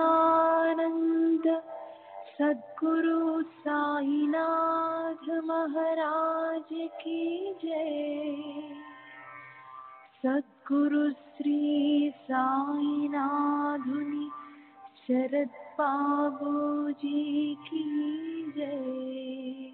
सच्चिदानंद सद्गुरु साईनाथ महाराज की जय। सद्गुरु श्री साईनाथुनि शरद बाबूजी की जय।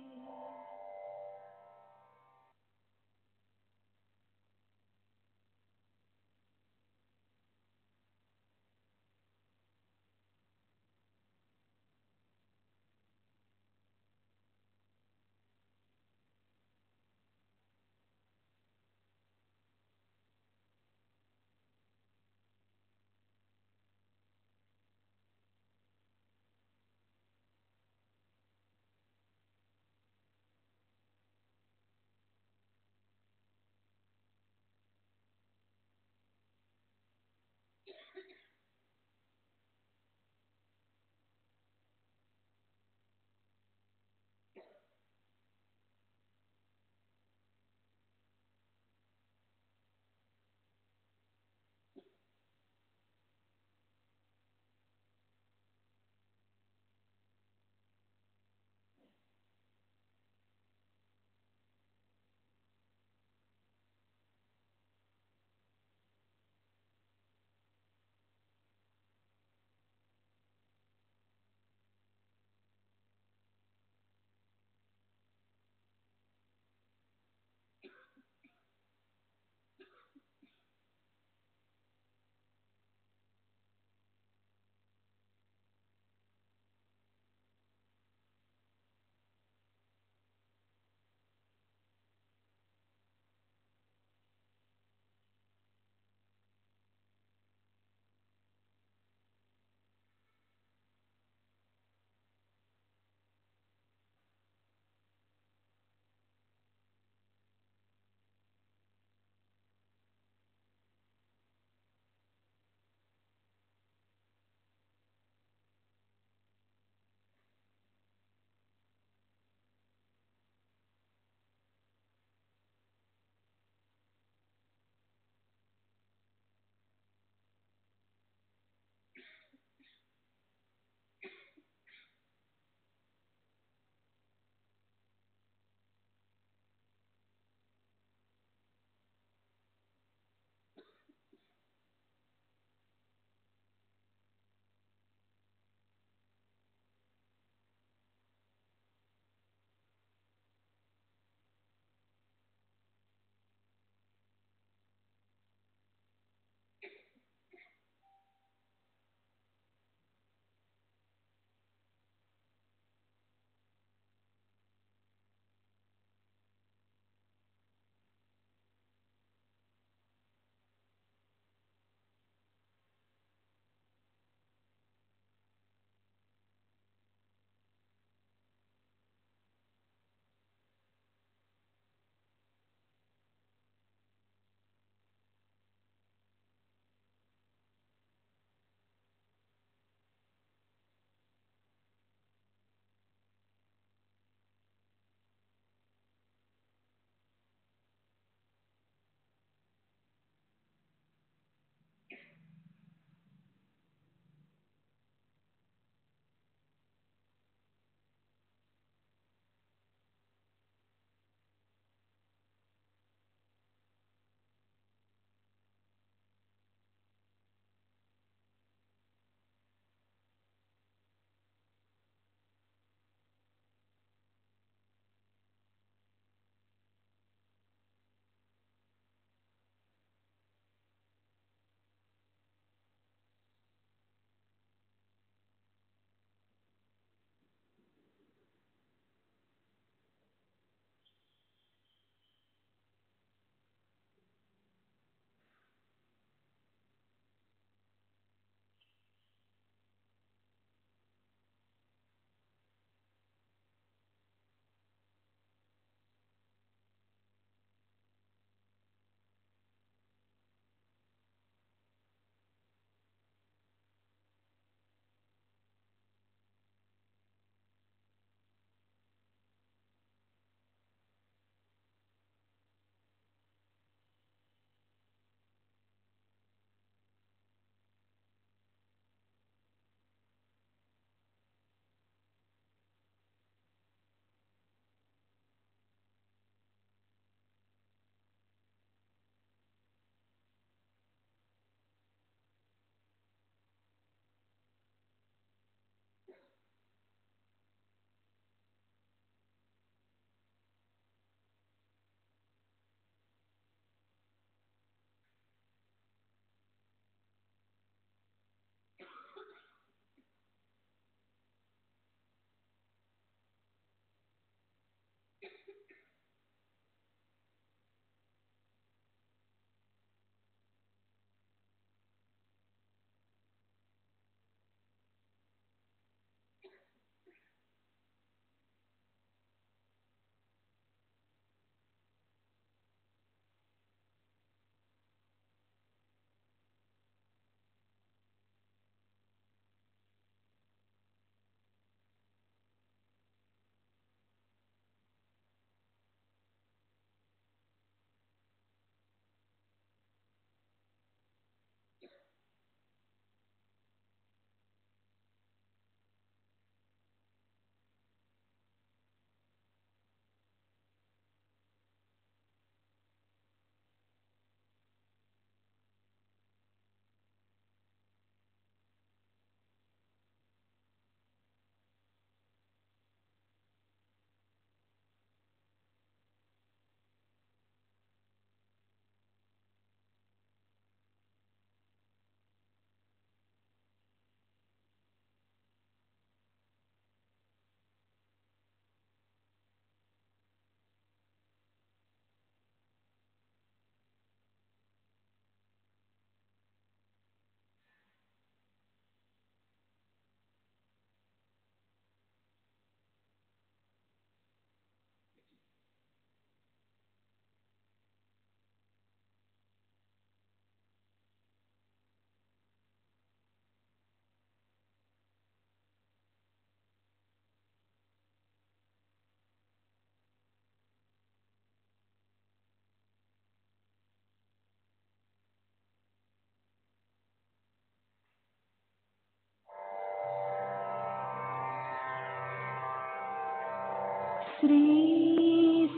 श्री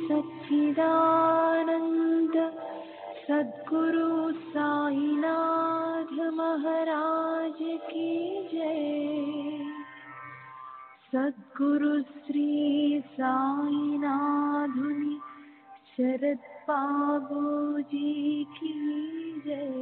सच्चिदानंद सद्गुरु साईनाथ महाराज की जय। सद्गुरु श्री साईनाथुनि शरद बाबूजी की जय।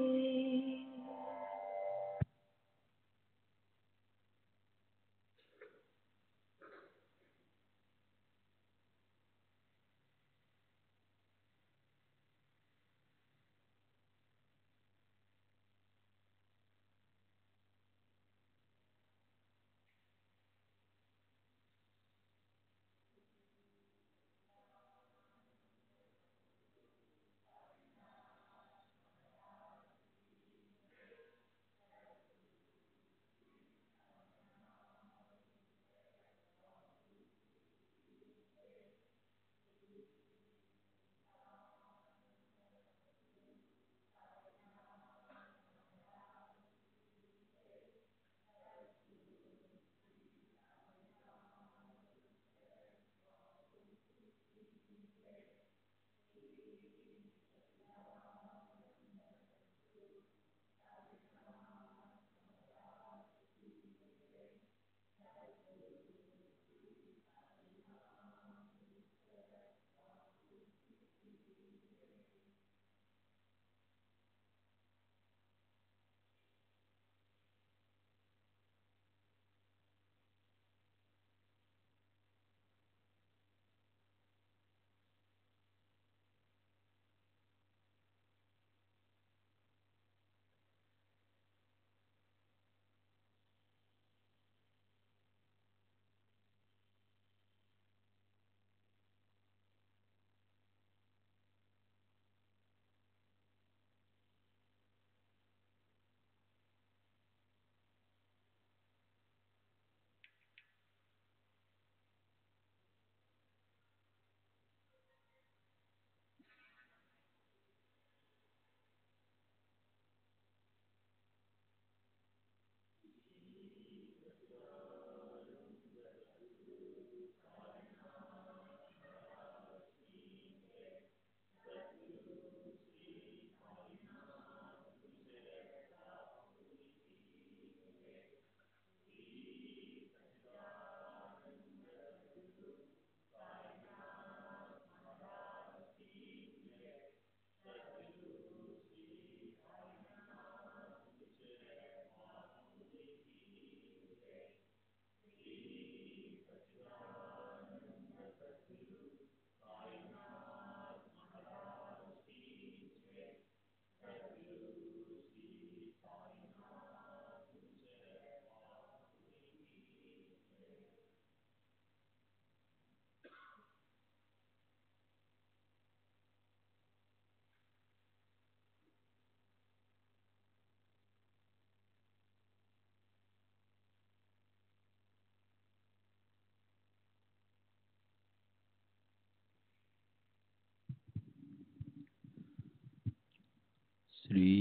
श्री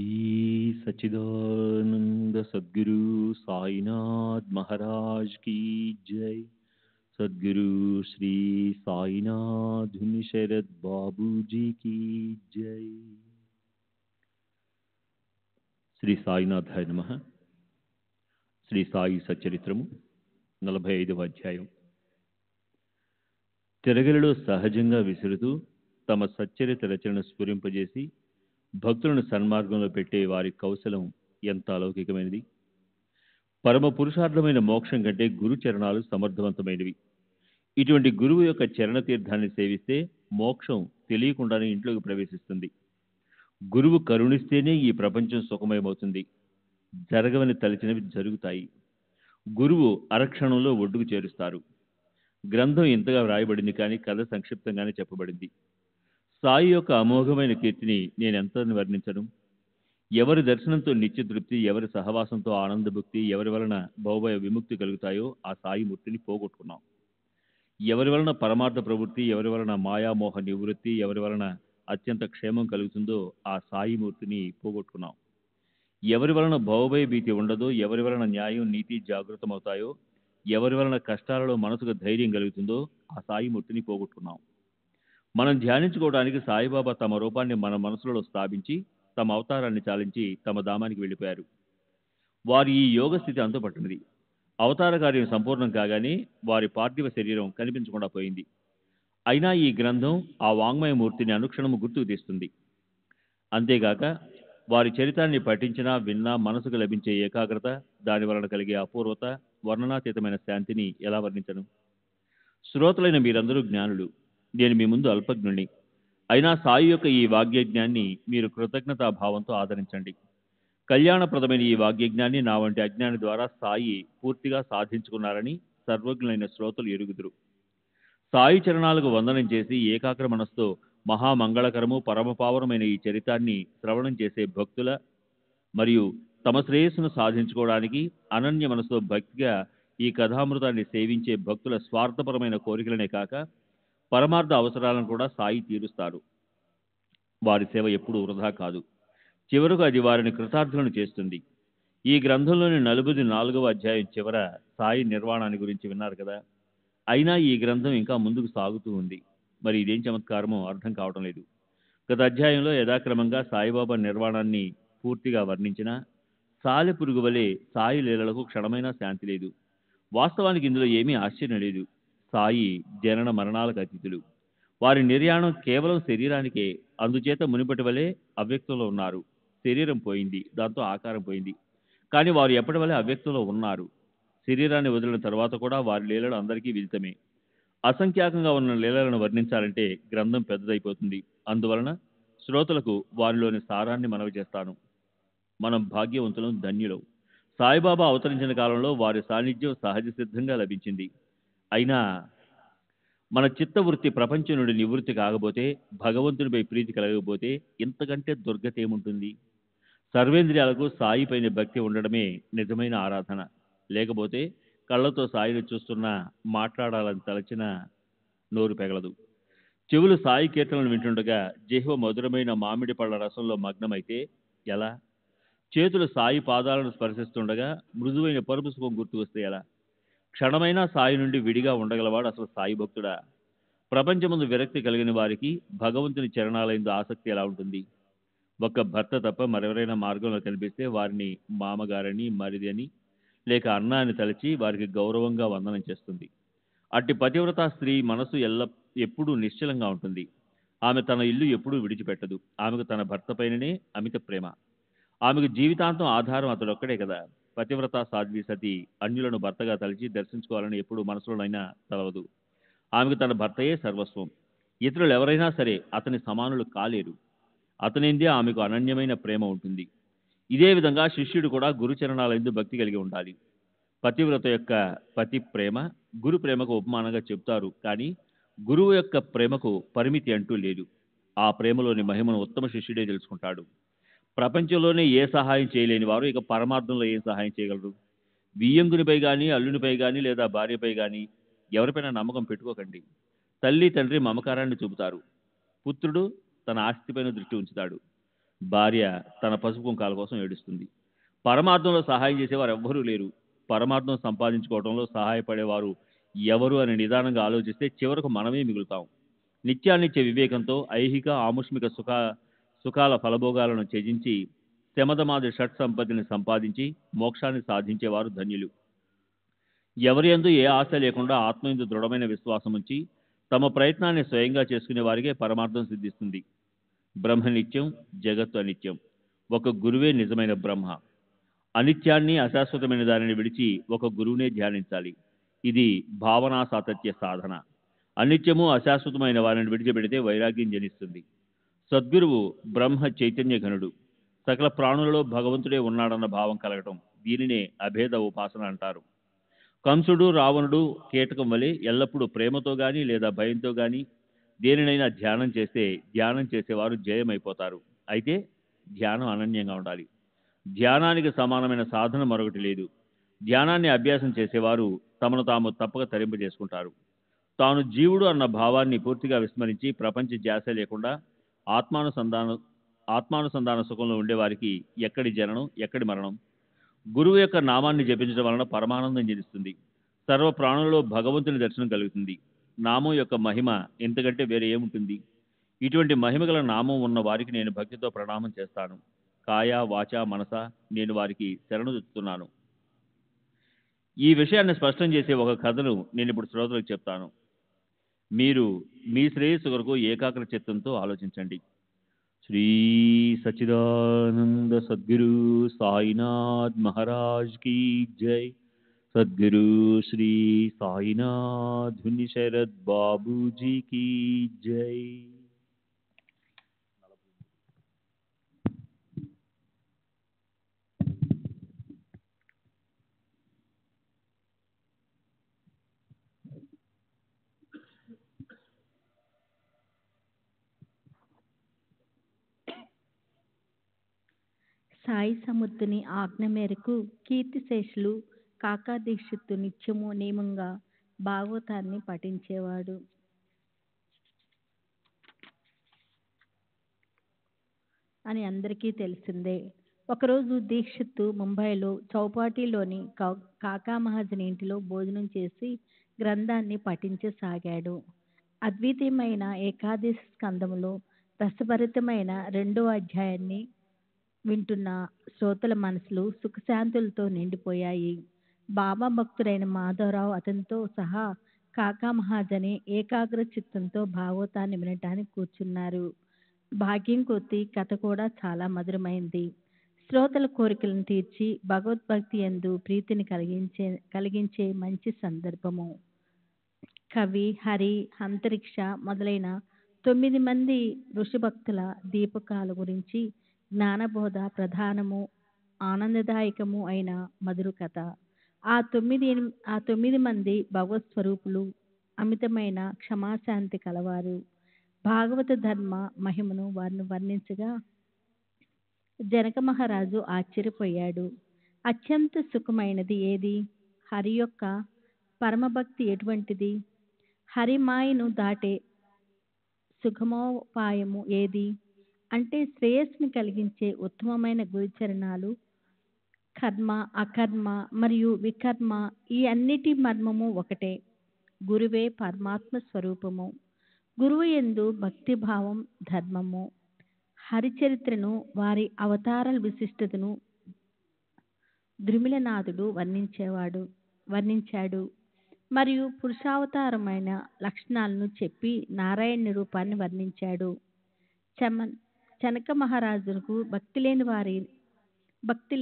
सच्चिदानंद सद्गुरु साईनाथ महाराज की जय। सद्गुरु श्री साईनाथ शरद बाबू जी की जय। శ్రీ సాయినాథాయ నమః. శ్రీ సాయి సచ్చరిత్రము 45వ అధ్యాయం. తిరగలిలో సహజంగా విసురుతూ తమ సచ్చరిత రచనను స్ఫురింపజేసి భక్తులను సన్మార్గంలో పెట్టే వారి కౌశలం ఎంత అలౌకికమైనది. పరమ పురుషార్థమైన మోక్షం కంటే గురు చరణాలు సమర్థవంతమైనవి. ఇటువంటి గురువు యొక్క చరణ తీర్థాన్ని సేవిస్తే మోక్షం తెలియకుండానే ఇంట్లోకి ప్రవేశిస్తుంది. గురువు కరుణిస్తేనే ఈ ప్రపంచం సుఖమయమవుతుంది. జరగవని తలచినవి జరుగుతాయి. గురువు అరక్షణంలో ఒడ్డుకు చేరుస్తారు. గ్రంథం ఇంతగా వ్రాయబడింది, కానీ కథ సంక్షిప్తంగానే చెప్పబడింది. సాయి యొక్క అమోఘమైన కీర్తిని నేనెంత వర్ణించను. ఎవరి దర్శనంతో నిత్యతృప్తి, ఎవరి సహవాసంతో ఆనందభుక్తి, ఎవరి వలన భవభయ విముక్తి కలుగుతాయో ఆ సాయిమూర్తిని పోగొట్టుకున్నాం. ఎవరి వలన పరమార్థ ప్రవృత్తి, ఎవరి వలన మాయామోహ నివృత్తి, ఎవరి వలన అత్యంత క్షేమం కలుగుతుందో ఆ సాయిమూర్తిని పోగొట్టుకున్నాం. ఎవరి వలన భవభయ భీతి ఉండదో, ఎవరి వలన న్యాయం నీతి జాగృతమవుతాయో ఎవరి వలన కష్టాలలో మనసుకు ధైర్యం కలుగుతుందో ఆ సాయి మూర్తిని పోగొట్టుకున్నాం. మనం ధ్యానించుకోవడానికి సాయిబాబా తమ రూపాన్ని మన మనసులలో స్థాపించి తమ అవతారాన్ని చాలించి తమ ధామానికి వెళ్ళిపోయారు. వారి ఈ యోగ స్థితి అంతుపట్టినది. అవతార కార్యం సంపూర్ణం కాగానే వారి పార్థివ శరీరం కనిపించకుండా పోయింది. అయినా ఈ గ్రంథం ఆ వాంగ్మయ మూర్తిని అనుక్షణము గుర్తుకు తీస్తుంది. అంతేగాక వారి చరితాన్ని పఠించినా విన్నా మనసుకు లభించే ఏకాగ్రత, దాని వలన కలిగే అపూర్వత, వర్ణనాతీతమైన శాంతిని ఎలా వర్ణించను? శ్రోతలైన మీరందరూ జ్ఞానులు, నేను మీ ముందు అల్పజ్ఞుణ్ణి. అయినా సాయి యొక్క ఈ వాగ్యజ్ఞాన్ని మీరు కృతజ్ఞతాభావంతో ఆదరించండి. కళ్యాణప్రదమైన ఈ వాగ్యజ్ఞాన్ని నా వంటి అజ్ఞాని ద్వారా సాయి పూర్తిగా సాధించుకున్నారని సర్వజ్ఞులైన శ్రోతలు ఎరుగుదురు. సాయి చరణాలకు వందనం చేసి ఏకాగ్ర మనస్సుతో మహామంగళకరము పరమపావనమైన ఈ చరితాన్ని శ్రవణం చేసే భక్తుల మరియు తమ శ్రేయస్సును సాధించుకోవడానికి అనన్య మనసుతో భక్తిగా ఈ కథామృతాన్ని సేవించే భక్తుల స్వార్థపరమైన కోరికలనే కాక పరమార్థ అవసరాలను కూడా సాయి తీరుస్తారు. వారి సేవ ఎప్పుడూ వృధా కాదు. చివరకు అది వారిని కృతార్థులను చేస్తుంది. ఈ గ్రంథంలోని 44వ అధ్యాయం చివర సాయి నిర్వాణాన్ని గురించి విన్నారు కదా. అయినా ఈ గ్రంథం ఇంకా ముందుకు సాగుతూ ఉంది. మరి ఇదేం చమత్కారమో అర్థం కావడం లేదు. గత అధ్యాయంలో యథాక్రమంగా సాయిబాబా నిర్వాణాన్ని పూర్తిగా వర్ణించిన సాలెపురుగు వలె సాయి లీలలకు క్షణమైనా శాంతి లేదు. వాస్తవానికి ఇందులో ఏమీ ఆశ్చర్యం లేదు. సాయి జనన మరణాలకు అతీతులు. వారి నిర్యాణం కేవలం శరీరానికే. అందుచేత మునిపటి వలె అవ్యక్తంలో ఉన్నారు. శరీరం పోయింది, దాంతో ఆకారం పోయింది. కానీ వారు ఎప్పటి వలె అవ్యక్తంలో ఉన్నారు. శరీరాన్ని వదిలిన తర్వాత కూడా వారి లీలలు అందరికీ విదితమే. అసంఖ్యాకంగా ఉన్న లీలలను వర్ణించాలంటే గ్రంథం పెద్దదైపోతుంది. అందువలన శ్రోతలకు వారిలోని సారాన్ని మనవి చేస్తాను. మనం భాగ్యవంతులం, ధన్యులం. సాయిబాబా అవతరించిన కాలంలో వారి సాన్నిధ్యం సహజ సిద్ధంగా లభించింది. అయినా మన చిత్తవృత్తి ప్రపంచం నుండి నివృత్తి కాకపోతే, భగవంతునిపై ప్రీతి కలగకపోతే ఇంతకంటే దుర్గతి ఏముంటుంది? సర్వేంద్రియాలకు సాయి పైన భక్తి ఉండడమే నిజమైన ఆరాధన. లేకపోతే కళ్ళతో సాయిని చూస్తున్నా, మాట్లాడాలని తలచిన నోరు పెగలదు. చెవులు సాయి కీర్తనలు వింటుండగా జిహ్వ మధురమైన మామిడి పళ్ళ రసంలో మగ్నమైతే ఎలా? చేతులు సాయి పాదాలను స్పర్శిస్తుండగా మృదువైన పరుపు సుఖం గుర్తు వస్తే ఎలా? క్షణమైనా సాయి నుండి విడిగా ఉండగలవాడు అసలు సాయి భక్తుడా? ప్రపంచమందు విరక్తి కలిగిన వారికి భగవంతుని చరణాలయందు ఆసక్తి ఎలా ఉంటుంది? ఒక్క భర్త తప్ప మరెవరైనా మార్గంలో కనిపిస్తే వారిని మామగారని, మరిది అని, లేక అన్న అని తలచి వారికి గౌరవంగా వందనం చేస్తుంది. అట్టి పతివ్రత స్త్రీ మనసు ఎప్పుడూ నిశ్చలంగా ఉంటుంది. ఆమె తన ఇల్లు ఎప్పుడూ విడిచిపెట్టదు. ఆమెకు తన భర్త పైననే అమిత ప్రేమ. ఆమెకు జీవితాంతం ఆధారం అతడొక్కడే కదా. పతివ్రత సాధ్వి సతి అన్యులను భర్తగా తలిచి దర్శించుకోవాలని ఎప్పుడు మనసులోనైనా తలవదు. ఆమెకు తన భర్తయే సర్వస్వం. ఇతరులు ఎవరైనా సరే అతని సమానులు కాలేరు. అతనిందే ఆమెకు అనన్యమైన ప్రేమ ఉంటుంది. ఇదే విధంగా శిష్యుడు కూడా గురుచరణాలందు భక్తి కలిగి ఉండాలి. పతివ్రత యొక్క పతి ప్రేమ గురు ప్రేమకు ఉపమానంగా చెప్తారు. కానీ గురువు యొక్క ప్రేమకు పరిమితి అంటూ లేదు. ఆ ప్రేమలోని మహిమను ఉత్తమ శిష్యుడే తెలుసుకుంటాడు. ప్రపంచంలోనే ఏ సహాయం చేయలేని వారు ఇక పరమార్థంలో ఏం సహాయం చేయగలరు? వియ్యంగునిపై కానీ, అల్లునిపై కానీ, లేదా భార్యపై కానీ ఎవరిపైనా నమ్మకం పెట్టుకోకండి. తల్లి తండ్రి మమకారాన్ని చూపుతారు. పుత్రుడు తన ఆస్తిపైన దృష్టి ఉంచుతాడు. భార్య తన పసుపు కుంకాల కోసం ఏడుస్తుంది. పరమార్థంలో సహాయం చేసేవారు ఎవ్వరూ లేరు. పరమార్థం సంపాదించుకోవడంలో సహాయపడేవారు ఎవరు అని నిదానంగా ఆలోచిస్తే చివరకు మనమే మిగులుతాం. నిత్యానిత్య వివేకంతో ఐహిక ఆముష్మిక సుఖాల ఫలభోగాలను త్యజించి శమధమాది షట్ సంపత్తిని సంపాదించి మోక్షాన్ని సాధించేవారు ధన్యులు. ఎవరి యందు ఏ ఆశ లేకుండా ఆత్మయందు దృఢమైన విశ్వాసం ఉంచి తమ ప్రయత్నాన్ని స్వయంగా చేసుకునే వారికే పరమార్థం సిద్ధిస్తుంది. బ్రహ్మ నిత్యం, జగత్తు అనిత్యం. ఒక గురువే నిజమైన బ్రహ్మ. అనిత్యాన్ని, అశాశ్వతమైన దానిని విడిచి ఒక గురువునే ధ్యానించాలి. ఇది భావనా సాతత్య సాధన. అనిత్యము, అశాశ్వతమైన వారిని విడిచిపెడితే వైరాగ్యం జనిస్తుంది. సద్గురువు బ్రహ్మ చైతన్య ఘనుడు. సకల ప్రాణులలో భగవంతుడే ఉన్నాడన్న భావం కలగటం, దీనినే అభేద ఉపాసన అంటారు. కంసుడు, రావణుడు, కీటకం వలె ఎల్లప్పుడూ ప్రేమతో గాని లేదా భయంతో గాని దేనినైనా ధ్యానం చేస్తే ధ్యానం చేసేవారు జయమైపోతారు. అయితే ధ్యానం అనన్యంగా ఉండాలి. ధ్యానానికి సమానమైన సాధన మరొకటి లేదు. ధ్యానాన్ని అభ్యాసం చేసేవారు తమను తాము తప్పక తరింపజేసుకుంటారు. తాను జీవుడు అన్న భావాన్ని పూర్తిగా విస్మరించి ప్రపంచ ధ్యాస లేకుండా ఆత్మానుసంధాన సుఖంలో ఉండేవారికి ఎక్కడి జననం, ఎక్కడి మరణం? గురువు యొక్క నామాన్ని జపించడం వలన పరమానందం జనిస్తుంది. సర్వ ప్రాణులలో భగవంతుని దర్శనం కలుగుతుంది. నామం యొక్క మహిమ ఇంతకంటే వేరే ఏముంటుంది? ఇటువంటి మహిమ గల నామం ఉన్న వారికి నేను భక్తితో ప్రణామం చేస్తాను. కాయ వాచ మనస నేను వారికి శరణుతున్నాను. ఈ విషయాన్ని స్పష్టం చేసే ఒక కథను నేను ఇప్పుడు శ్రోతలకు చెప్తాను. మీరు మీ శ్రేయస్సు కొరకు ఏకాగ్ర చిత్తంతో ఆలోచించండి. శ్రీ సచ్చిదానంద సద్గురు సాయినాథ్ మహారాజ్ కీ జై. సద్గురు శ్రీ సాయినాథ్ ధుని శరద్ బాబూజీ కీ జై. సాయి సముద్రుని ఆజ్ఞ మేరకు కీర్తిశేషులు కాకా దీక్షిత్తు నిత్యము నియమంగా భాగవతాన్ని పఠించేవాడు. అని అందరికీ తెలిసిందే. ఒకరోజు దీక్షిత్తు ముంబైలో చౌపాటీలోని కాకా మహాజన్ ఇంటిలో భోజనం చేసి గ్రంథాన్ని పఠించసాగాడు. అద్వితీయమైన ఏకాదశి స్కందములో రసభరితమైన 2వ అధ్యాయాన్ని వింటున్న శ్రోతల మనసులు సుఖశాంతులతో నిండిపోయాయి. బాబా భక్తుడైన మాధవరావు అతనితో సహా కాకా మహాజని ఏకాగ్ర చిత్తంతో భాగవతాన్ని వినటానికి కూర్చున్నారు. భాగ్యం కొద్దీ కథ కూడా చాలా మధురమైంది. శ్రోతల కోరికలను తీర్చి భగవద్భక్తి యందు ప్రీతిని కలిగించే మంచి సందర్భము. కవి, హరి, అంతరిక్ష మొదలైన 9 మంది ఋషిభక్తుల దీపకాల గురించి జ్ఞానబోధ ప్రధానము ఆనందదాయకము అయిన మధుర కథ. ఆ 9 మంది భగవత్ స్వరూపులు, అమితమైన క్షమాశాంతి కలవారు. భాగవత ధర్మ మహిమను వారిని వర్ణించగా జనక మహారాజు ఆశ్చర్యపోయాడు. అత్యంత సుఖమైనది ఏది? హరి యొక్క పరమభక్తి ఎటువంటిది? హరిమాయను దాటే సుఖమోపాయము ఏది? అంటే శ్రేయస్సుని కలిగించే ఉత్తమమైన గురుచరణాలు. కర్మ, అకర్మ మరియు వికర్మ ఈ అన్నిటి మర్మము ఒకటే. గురువే పరమాత్మ స్వరూపము. గురువు యందు భక్తిభావం ధర్మము. హరిచరిత్రను, వారి అవతారాల విశిష్టతను ద్రుమిళనాథుడు వర్ణించాడు. మరియు పురుషావతారమైన లక్షణాలను చెప్పి నారాయణ రూపాన్ని వర్ణించాడు. జనక మహారాజునకు భక్తి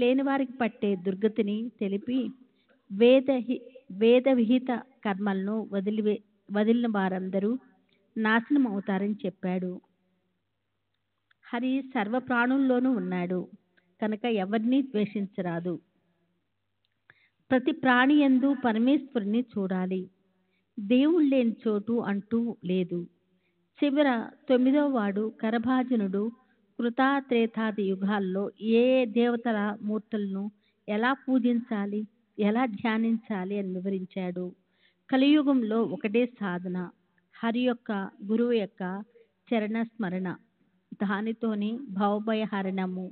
లేని వారికి పట్టే దుర్గతిని తెలిపి వేద విహిత కర్మలను వదిలిన వారందరూ నాశనం అవుతారని చెప్పాడు. హరి సర్వ ప్రాణుల్లోనూ ఉన్నాడు కనుక ఎవరిని ద్వేషించరాదు. ప్రతి ప్రాణి యందు పరమేశ్వరుని చూడాలి. దేవుడు లేని చోటు అంటూ లేదు. చివర 9వ వాడు కరభాజనుడు కృతాత్రేతాది యుగాల్లో ఏ దేవతల మూర్తులను ఎలా పూజించాలి, ఎలా ధ్యానించాలి అని వివరించాడు. కలియుగంలో ఒకటే సాధన, హరి యొక్క గురువు యొక్క చరణ స్మరణ. దానితోనే భవభయహరణము.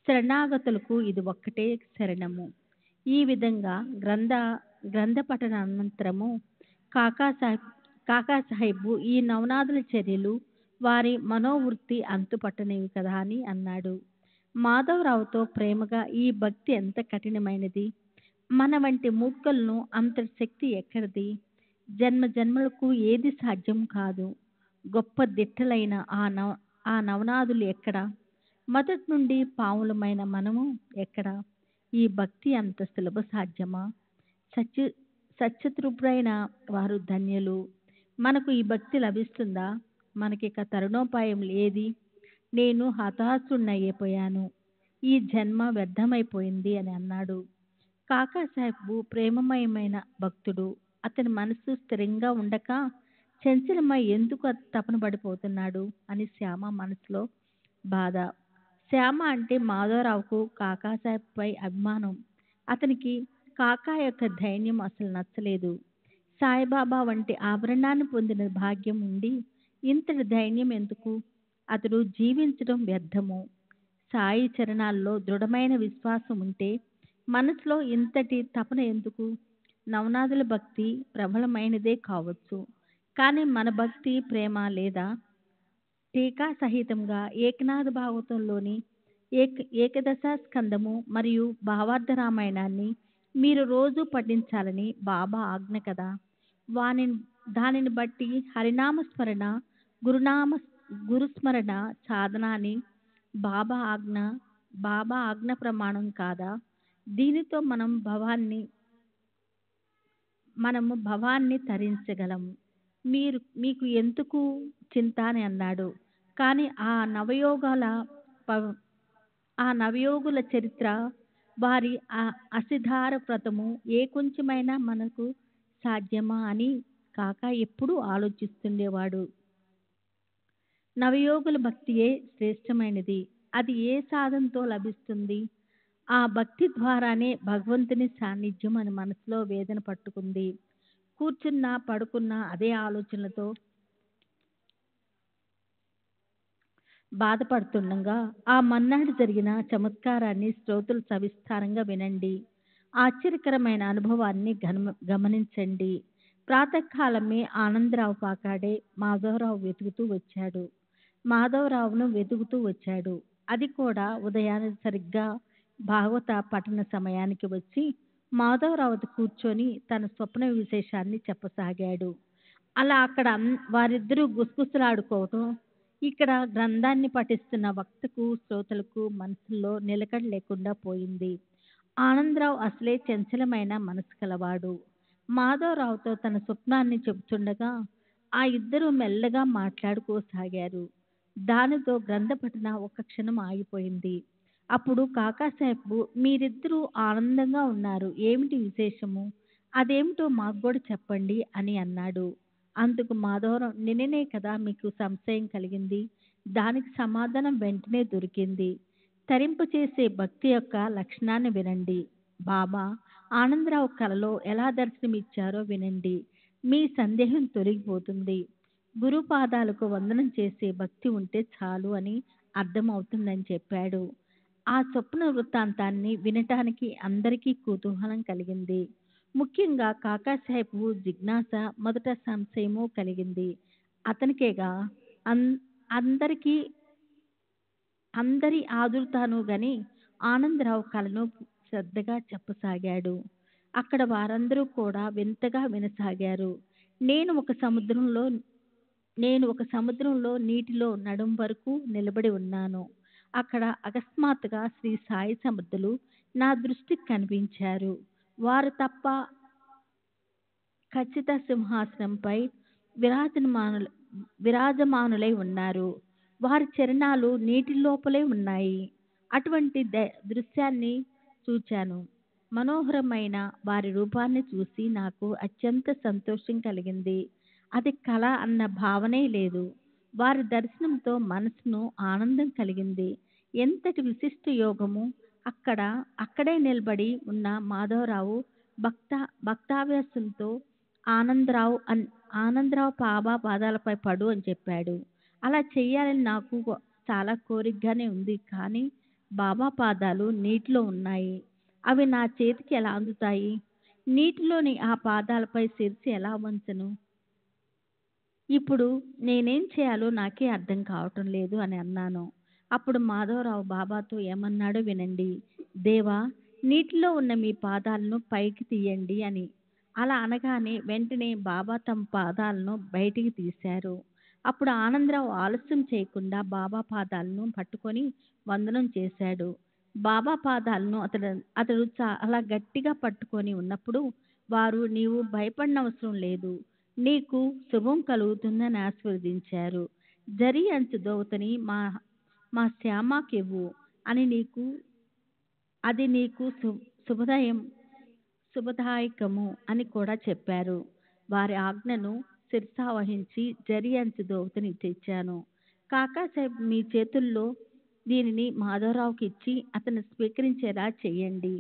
శరణాగతులకు ఇది ఒక్కటే శరణము. ఈ విధంగా గ్రంథ పఠనానంతరము కాకాసాహెబు ఈ నవనాథుల చర్యలు వారి మనోవృత్తి అంతుపట్టనివి కదా అని అన్నాడు. మాధవరావుతో ప్రేమగా ఈ భక్తి ఎంత కఠినమైనది, మన వంటి మూర్ఖులను అంతటి శక్తి ఎక్కడిది? జన్మ జన్మలకు ఏది సాధ్యం కాదు. గొప్ప దిట్టలైన ఆ నవనాథులు ఎక్కడ? మొదటి నుండి పావులమైన మనము ఎక్కడ? ఈ భక్తి అంత సులభ సాధ్యమా? సత్యతృప్తులైన వారు ధన్యులు. మనకు ఈ భక్తి లభిస్తుందా? మనకిక తరుణోపాయం ఏది? నేను హతాశుడినైపోయాను, ఈ జన్మ వ్యర్థమైపోయింది అని అన్నాడు. కాకాసాహెబు ప్రేమమయమైన భక్తుడు. అతని మనసు స్థిరంగా ఉండక చంచలమై ఎందుకు తపన పడిపోతున్నాడు అని శ్యామ మనసులో బాధ. శ్యామ అంటే మాధవరావుకు కాకాసాహెబ్పై అభిమానం. అతనికి కాకా యొక్క ధైర్యం అసలు నచ్చలేదు. సాయిబాబా వంటి ఆభరణాన్ని పొందిన భాగ్యం ఉండి ఇంతటి ధైర్యం ఎందుకు? అతడు జీవించడం వ్యర్థము. సాయి చరణాల్లో దృఢమైన విశ్వాసం ఉంటే మనసులో ఇంతటి తపన ఎందుకు? నవనాథుల భక్తి ప్రబలమైనదే కావచ్చు, కానీ మన భక్తి ప్రేమ లేదా టీకా సహితంగా ఏకనాథ భాగవతంలోని ఏకదశ స్కందము మరియు భావార్థ రామాయణాన్ని మీరు రోజు పఠించాలని బాబా ఆజ్ఞ కదా. వాని దానిని బట్టి హరినామ స్మరణ, గురునామ గురుస్మరణ సాధన అని బాబా ఆజ్ఞ బాబా ఆజ్ఞ ప్రమాణం కాదా? దీనితో మనము భవాన్ని తరించగలము. మీకు ఎందుకు చింత అని అన్నాడు. కానీ ఆ నవయోగుల చరిత్ర, వారి అసిధార వ్రతము ఏ కొంచెమైనా మనకు సాధ్యమా అని కాక ఎప్పుడూ ఆలోచిస్తుండేవాడు. నవయోగుల భక్తియే శ్రేష్టమైనది. అది ఏ సాధనతో లభిస్తుంది? ఆ భక్తి ద్వారానే భగవంతుని సాన్నిధ్యం అని మనసులో వేదన పట్టుకుంది. కూర్చున్నా పడుకున్నా అదే ఆలోచనలతో బాధపడుతుండగా ఆ మన్నాడు జరిగిన చమత్కారాన్ని శ్రోతలు సవిస్తారంగా వినండి. ఆశ్చర్యకరమైన అనుభవాన్ని గమనించండి. ప్రాతకాలమే ఆనందరావు పాకాడే మాధవరావును వెతుకుతూ వచ్చాడు. అది కూడా ఉదయాన్నే సరిగ్గా భాగవత పఠన సమయానికి వచ్చి మాధవరావుతో కూర్చొని తన స్వప్న విశేషాన్ని చెప్పసాగాడు. అలా అక్కడ వారిద్దరూ గుసగుసలాడుకోవటం ఇక్కడ గ్రంథాన్ని పఠిస్తున్న వక్తకు శ్రోతలకు మనసుల్లో నిలకడ లేకుండా పోయింది. ఆనందరావు అసలే చంచలమైన మనసు కలవాడు. మాధవరావుతో తన స్వప్నాన్ని చెబుతుండగా ఆ ఇద్దరూ మెల్లగా మాట్లాడుకోసాగారు. దానితో గ్రంథ పఠన ఒక్క క్షణం ఆగిపోయింది. అప్పుడు కాకాసాహెబ్, మీరిద్దరూ ఆనందంగా ఉన్నారు, ఏమిటి విశేషము? అదేమిటో మాకు కూడా చెప్పండి అని అన్నాడు. అందుకు మాధవరావు, నిన్ననే కదా మీకు సంశయం కలిగింది, దానికి సమాధానం వెంటనే దొరికింది. తరింపచేసే భక్తి యొక్క లక్షణాన్ని వినండి. బాబా ఆనందరావు కలలో ఎలా దర్శనమిచ్చారో వినండి, మీ సందేహం తొలగిపోతుంది. గురుపాదాలకు వందనం చేసే భక్తి ఉంటే చాలు అని అర్థమవుతుందని చెప్పాడు. ఆ స్వప్న వృత్తాంతాన్ని వినటానికి అందరికీ కుతూహలం కలిగింది. ముఖ్యంగా కాకాసాహెబ్ జిజ్ఞాస, మొదట సంశయము కలిగింది. అతనికేగా అందరి ఆదుర్తాను గని ఆనందరావు కలను శ్రద్ధగా చెప్పసాగాడు. అక్కడ వారందరూ కూడా వింతగా వినసాగారు. నేను ఒక సముద్రంలో నీటిలో నడుం వరకు నిలబడి ఉన్నాను. అక్కడ అకస్మాత్తుగా శ్రీ సాయి సమర్థులు నా దృష్టికి కనిపించారు. వారు తప్ప ఖచ్చిత సింహాసనంపై విరాజమానులై ఉన్నారు. వారి చరణాలు నీటి లోపలే ఉన్నాయి. అటువంటి దృశ్యాన్ని చూచాను. మనోహరమైన వారి రూపాన్ని చూసి నాకు అత్యంత సంతోషం కలిగింది. అది కళ అన్న భావనే లేదు. వారి దర్శనంతో మనసును ఆనందం కలిగింది. ఎంతటి విశిష్ట యోగము! అక్కడే నిలబడి ఉన్న మాధవరావు భక్తావేశంతో ఆనందరావు బాబా పాదాలపై పడు అని చెప్పాడు. అలా చెయ్యాలని నాకు చాలా కోరికగానే ఉంది. కానీ బాబా పాదాలు నీటిలో ఉన్నాయి, అవి నా చేతికి ఎలా అందుతాయి? నీటిలోని ఆ పాదాలపై శిరసి ఎలా వంచను? ఇప్పుడు నేనేం చేయాలో నాకే అర్థం కావటం లేదు అని అన్నాను. అప్పుడు మాధవరావు బాబాతో ఏమన్నాడో వినండి. దేవా, నీటిలో ఉన్న మీ పాదాలను పైకి తీయండి అని. అలా అనగానే వెంటనే బాబా తమ పాదాలను బయటికి తీశారు. అప్పుడు ఆనందరావు ఆలస్యం చేయకుండా బాబా పాదాలను పట్టుకొని వందనం చేశాడు. బాబా పాదాలను అతడు చాలా గట్టిగా పట్టుకొని ఉన్నప్పుడు వారు, నీవు భయపడనవసరం లేదు, నీకు శుభం కలుగుతుందని ఆశీర్వదించారు. జరి అంచు దోవతని మా శ్యామకివ్వు అని అది నీకు శుభదాయకము అని కూడా చెప్పారు. వారి ఆజ్ఞను శిరసావహించి జరి అంచు దోవతని తెచ్చాను. కాకాసాహెబ్, మీ చేతుల్లో దీనిని మాధవరావుకి ఇచ్చి అతను స్వీకరించేలా చెయ్యండి.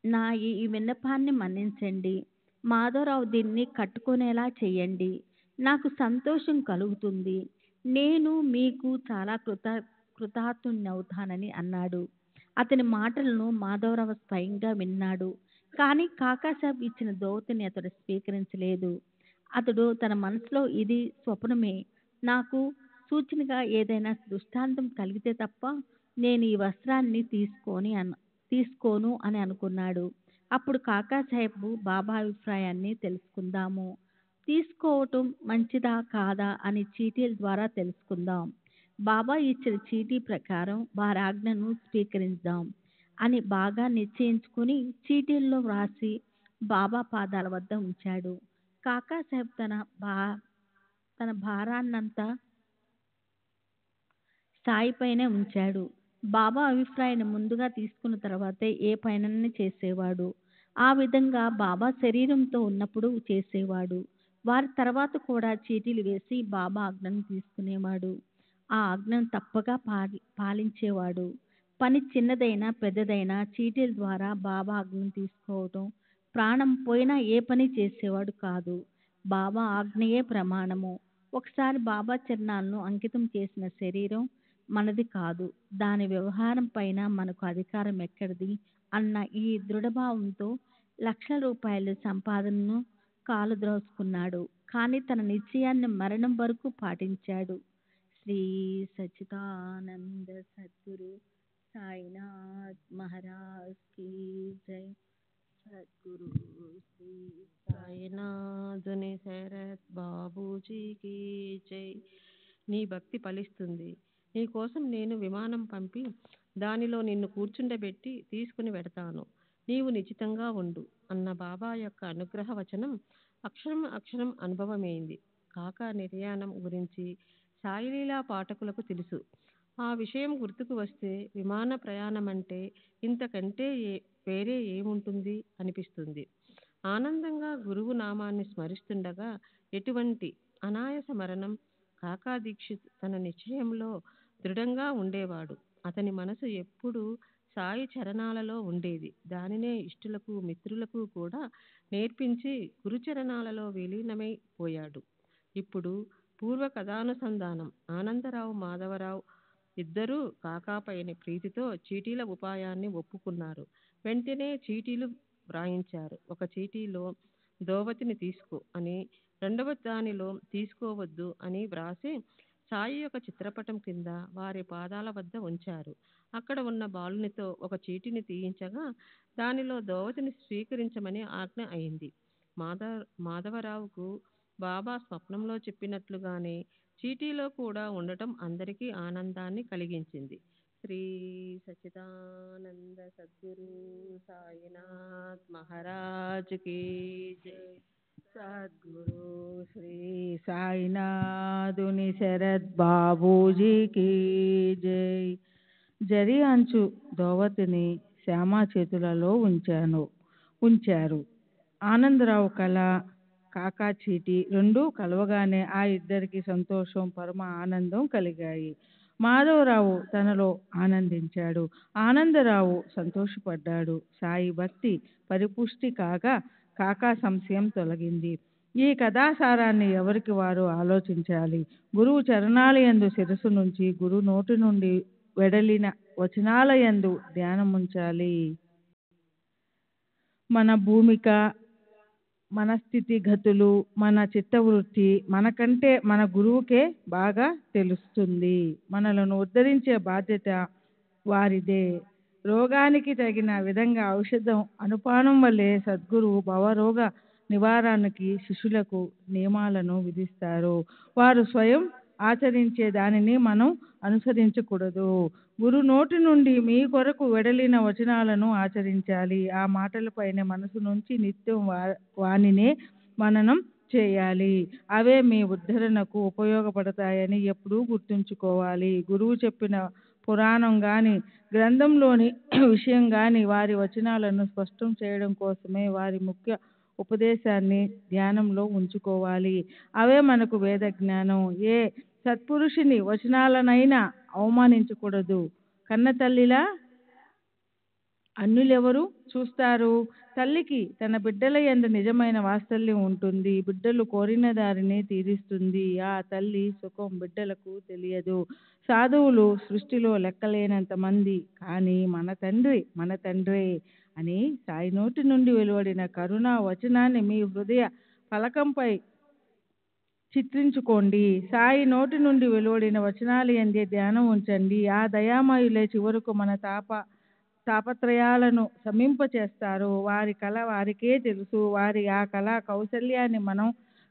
నా ఈ విన్నపాన్ని మన్నించండి. మాధవరావు దీన్ని కట్టుకునేలా చెయ్యండి. నాకు సంతోషం కలుగుతుంది. నేను మీకు చాలా కృతార్థునవుతానని అన్నాడు. అతని మాటలను మాధవరావు స్వయంగా విన్నాడు. కానీ కాకాసాబ్ ఇచ్చిన దోవతిని అతడు స్వీకరించలేదు. అతడు తన మనసులో ఇది స్వప్నమే, నాకు సూచనగా ఏదైనా దృష్టాంతం కలిగితే తప్ప నేను ఈ వస్త్రాన్ని తీసుకోను అని అనుకున్నాడు. అప్పుడు కాకాసాహెబ్ బాబా అభిప్రాయాన్ని తెలుసుకుందాము. తీసుకోవటం మంచిదా కాదా అని చీటీల ద్వారా తెలుసుకుందాం. బాబా ఇచ్చిన చీటీ ప్రకారం వారి ఆజ్ఞను స్వీకరిద్దాం అని బాగా నిశ్చయించుకుని చీటీల్లో వ్రాసి బాబా పాదాల వద్ద ఉంచాడు. కాకాసాహెబ్ తన భారాన్నంతా సాయిపైనే ఉంచాడు. బాబా అభిప్రాయాన్ని ముందుగా తీసుకున్న తర్వాతే ఏ పైనని చేసేవాడు. ఆ విధంగా బాబా శరీరంతో ఉన్నప్పుడు చేసేవాడు. వారి తర్వాత కూడా చీటీలు వేసి బాబా ఆజ్ఞను తీసుకునేవాడు. ఆ ఆజ్ఞను తప్పగా పాలించేవాడు. పని చిన్నదైనా పెద్దదైనా చీటీల ద్వారా బాబా ఆజ్ఞను తీసుకోవటం, ప్రాణం పోయినా ఏ పని చేసేవాడు కాదు. బాబా ఆజ్ఞయే ప్రమాణము. ఒకసారి బాబా చరణాలను అంకితం చేసిన శరీరం మనది కాదు, దాని వ్యవహారం పైన మనకు అధికారం ఎక్కడిది అన్న ఈ దృఢభావంతో లక్షల రూపాయల సంపాదనను కాలుద్రోసుకున్నాడు. కానీ తన నిశ్చయాన్ని మరణం వరకు పాటించాడు. శ్రీ సచ్చిదానంద సద్గురు సాయినాథ్ మహారాజ్ కీ జై. సద్గురు శ్రీ సాయినాథుని శరత్ బాబూజీకి జై. నీ భక్తి ఫలిస్తుంది. నీ కోసం నేను విమానం పంపి దానిలో నిన్ను కూర్చుండబెట్టి తీసుకుని వెడతాను. నీవు నిశ్చితంగా ఉండు అన్న బాబా యొక్క అనుగ్రహ వచనం అక్షరం అక్షరం అనుభవమైంది. కాకా నిర్యాణం గురించి సాయిలీలా పాఠకులకు తెలుసు. ఆ విషయం గుర్తుకు వస్తే విమాన ప్రయాణమంటే ఇంతకంటే వేరే ఏముంటుంది అనిపిస్తుంది. ఆనందంగా గురువు నామాన్ని స్మరిస్తుండగా ఎటువంటి అనాయాస మరణం. కాకా దీక్షిత్ తన నిశ్చయంలో దృఢంగా ఉండేవాడు. అతని మనసు ఎప్పుడూ సాయి చరణాలలో ఉండేది. దానినే ఇష్టులకు మిత్రులకు కూడా నేర్పించి గురుచరణాలలో విలీనమై పోయాడు. ఇప్పుడు పూర్వ కథానుసంధానం. ఆనందరావు మాధవరావు ఇద్దరూ కాకాపైన ప్రీతితో చీటీల ఉపాయాన్ని ఒప్పుకున్నారు. వెంటనే చీటీలు వ్రాయించారు. ఒక చీటీలో దోవతిని తీసుకో అని, రెండవ దానిలో తీసుకోవద్దు అని వ్రాసి సాయి యొక్క చిత్రపటం కింద వారి పాదాల వద్ద ఉంచారు. అక్కడ ఉన్న బాలునితో ఒక చీటిని తీయించగా దానిలో దోవతిని స్వీకరించమని ఆజ్ఞ అయింది. మాధవరావుకు బాబా స్వప్నంలో చెప్పినట్లుగానే చీటీలో కూడా ఉండటం అందరికీ ఆనందాన్ని కలిగించింది. శ్రీ సచ్చిదానంద సద్గురు సాయినాథ్ మహారాజ్ కీ జై. సద్గురు శ్రీ సాయినాథుని శరత్ బాబూజీకి జై. జరి అంచు దోవతిని శ్యామ చేతులలో ఉంచారు. ఆనందరావు కళ, కాకా చీటి రెండూ కలవగానే ఆ ఇద్దరికి సంతోషం, పరమ ఆనందం కలిగాయి. మాధవరావు తనలో ఆనందించాడు. ఆనందరావు సంతోషపడ్డాడు. సాయి భక్తి పరిపుష్టి కాగా కాకా సంశయం తొలగింది. ఈ కథాసారాన్ని ఎవరికి వారు ఆలోచించాలి. గురువు చరణాలయందు శిరస్సు నుంచి, గురు నోటి నుండి వెడలిన వచనాలయందు ధ్యానముంచాలి. మన భూమిక, మన స్థితిగతులు, మన చిత్తవృత్తి మనకంటే మన గురువుకే బాగా తెలుస్తుంది. మనలను ఉద్ధరించే బాధ్యత వారిదే. రోగానికి తగిన విధంగా ఔషధం అనుపానం వల్లే సద్గురువు భవరోగ నివారణకి శిష్యులకు నియమాలను విధిస్తారు. వారు స్వయం ఆచరించే దానిని మనం అనుసరించకూడదు. గురు నోటి నుండి మీ కొరకు వెడలిన వచనాలను ఆచరించాలి. ఆ మాటలపైనే మనసు నుంచి నిత్యం వానినే మననం చేయాలి. అవే మీ ఉద్ధరణకు ఉపయోగపడతాయని ఎప్పుడూ గుర్తుంచుకోవాలి. గురువు చెప్పిన పురాణం గాని, గ్రంథంలోని విషయం గాని వారి వచనాలను స్పష్టం చేయడం కోసమే వారి ముఖ్య ఉపదేశాన్ని ధ్యానంలో ఉంచుకోవాలి. అవే మనకు వేద జ్ఞానం. ఏ సత్పురుషుని వచనాలనైనా అవమానించకూడదు. కన్న తల్లిలా అన్యులెవరు చూస్తారు? తల్లికి తన బిడ్డల యందు నిజమైన వాత్సల్యం ఉంటుంది. బిడ్డలు కోరిన దారిని తీరుస్తుంది. ఆ తల్లి సుఖం బిడ్డలకు తెలియదు. సాధువులు సృష్టిలో లెక్కలేనంత మంది, కానీ మన తండ్రి మన తండ్రే. అని సాయి నోటి నుండి వెలువడిన కరుణా వచనాన్ని మీ హృదయ ఫలకంపై చిత్రించుకోండి. సాయి నోటి నుండి వెలువడిన వచనాలు యందే ధ్యానం ఉంచండి. ఆ దయామయులే చివరకు మన తాపత్రయాలను శమింపచేస్తారు. వారి కళ వారికే తెలుసు. వారి ఆ కళా కౌశల్యాన్ని మనం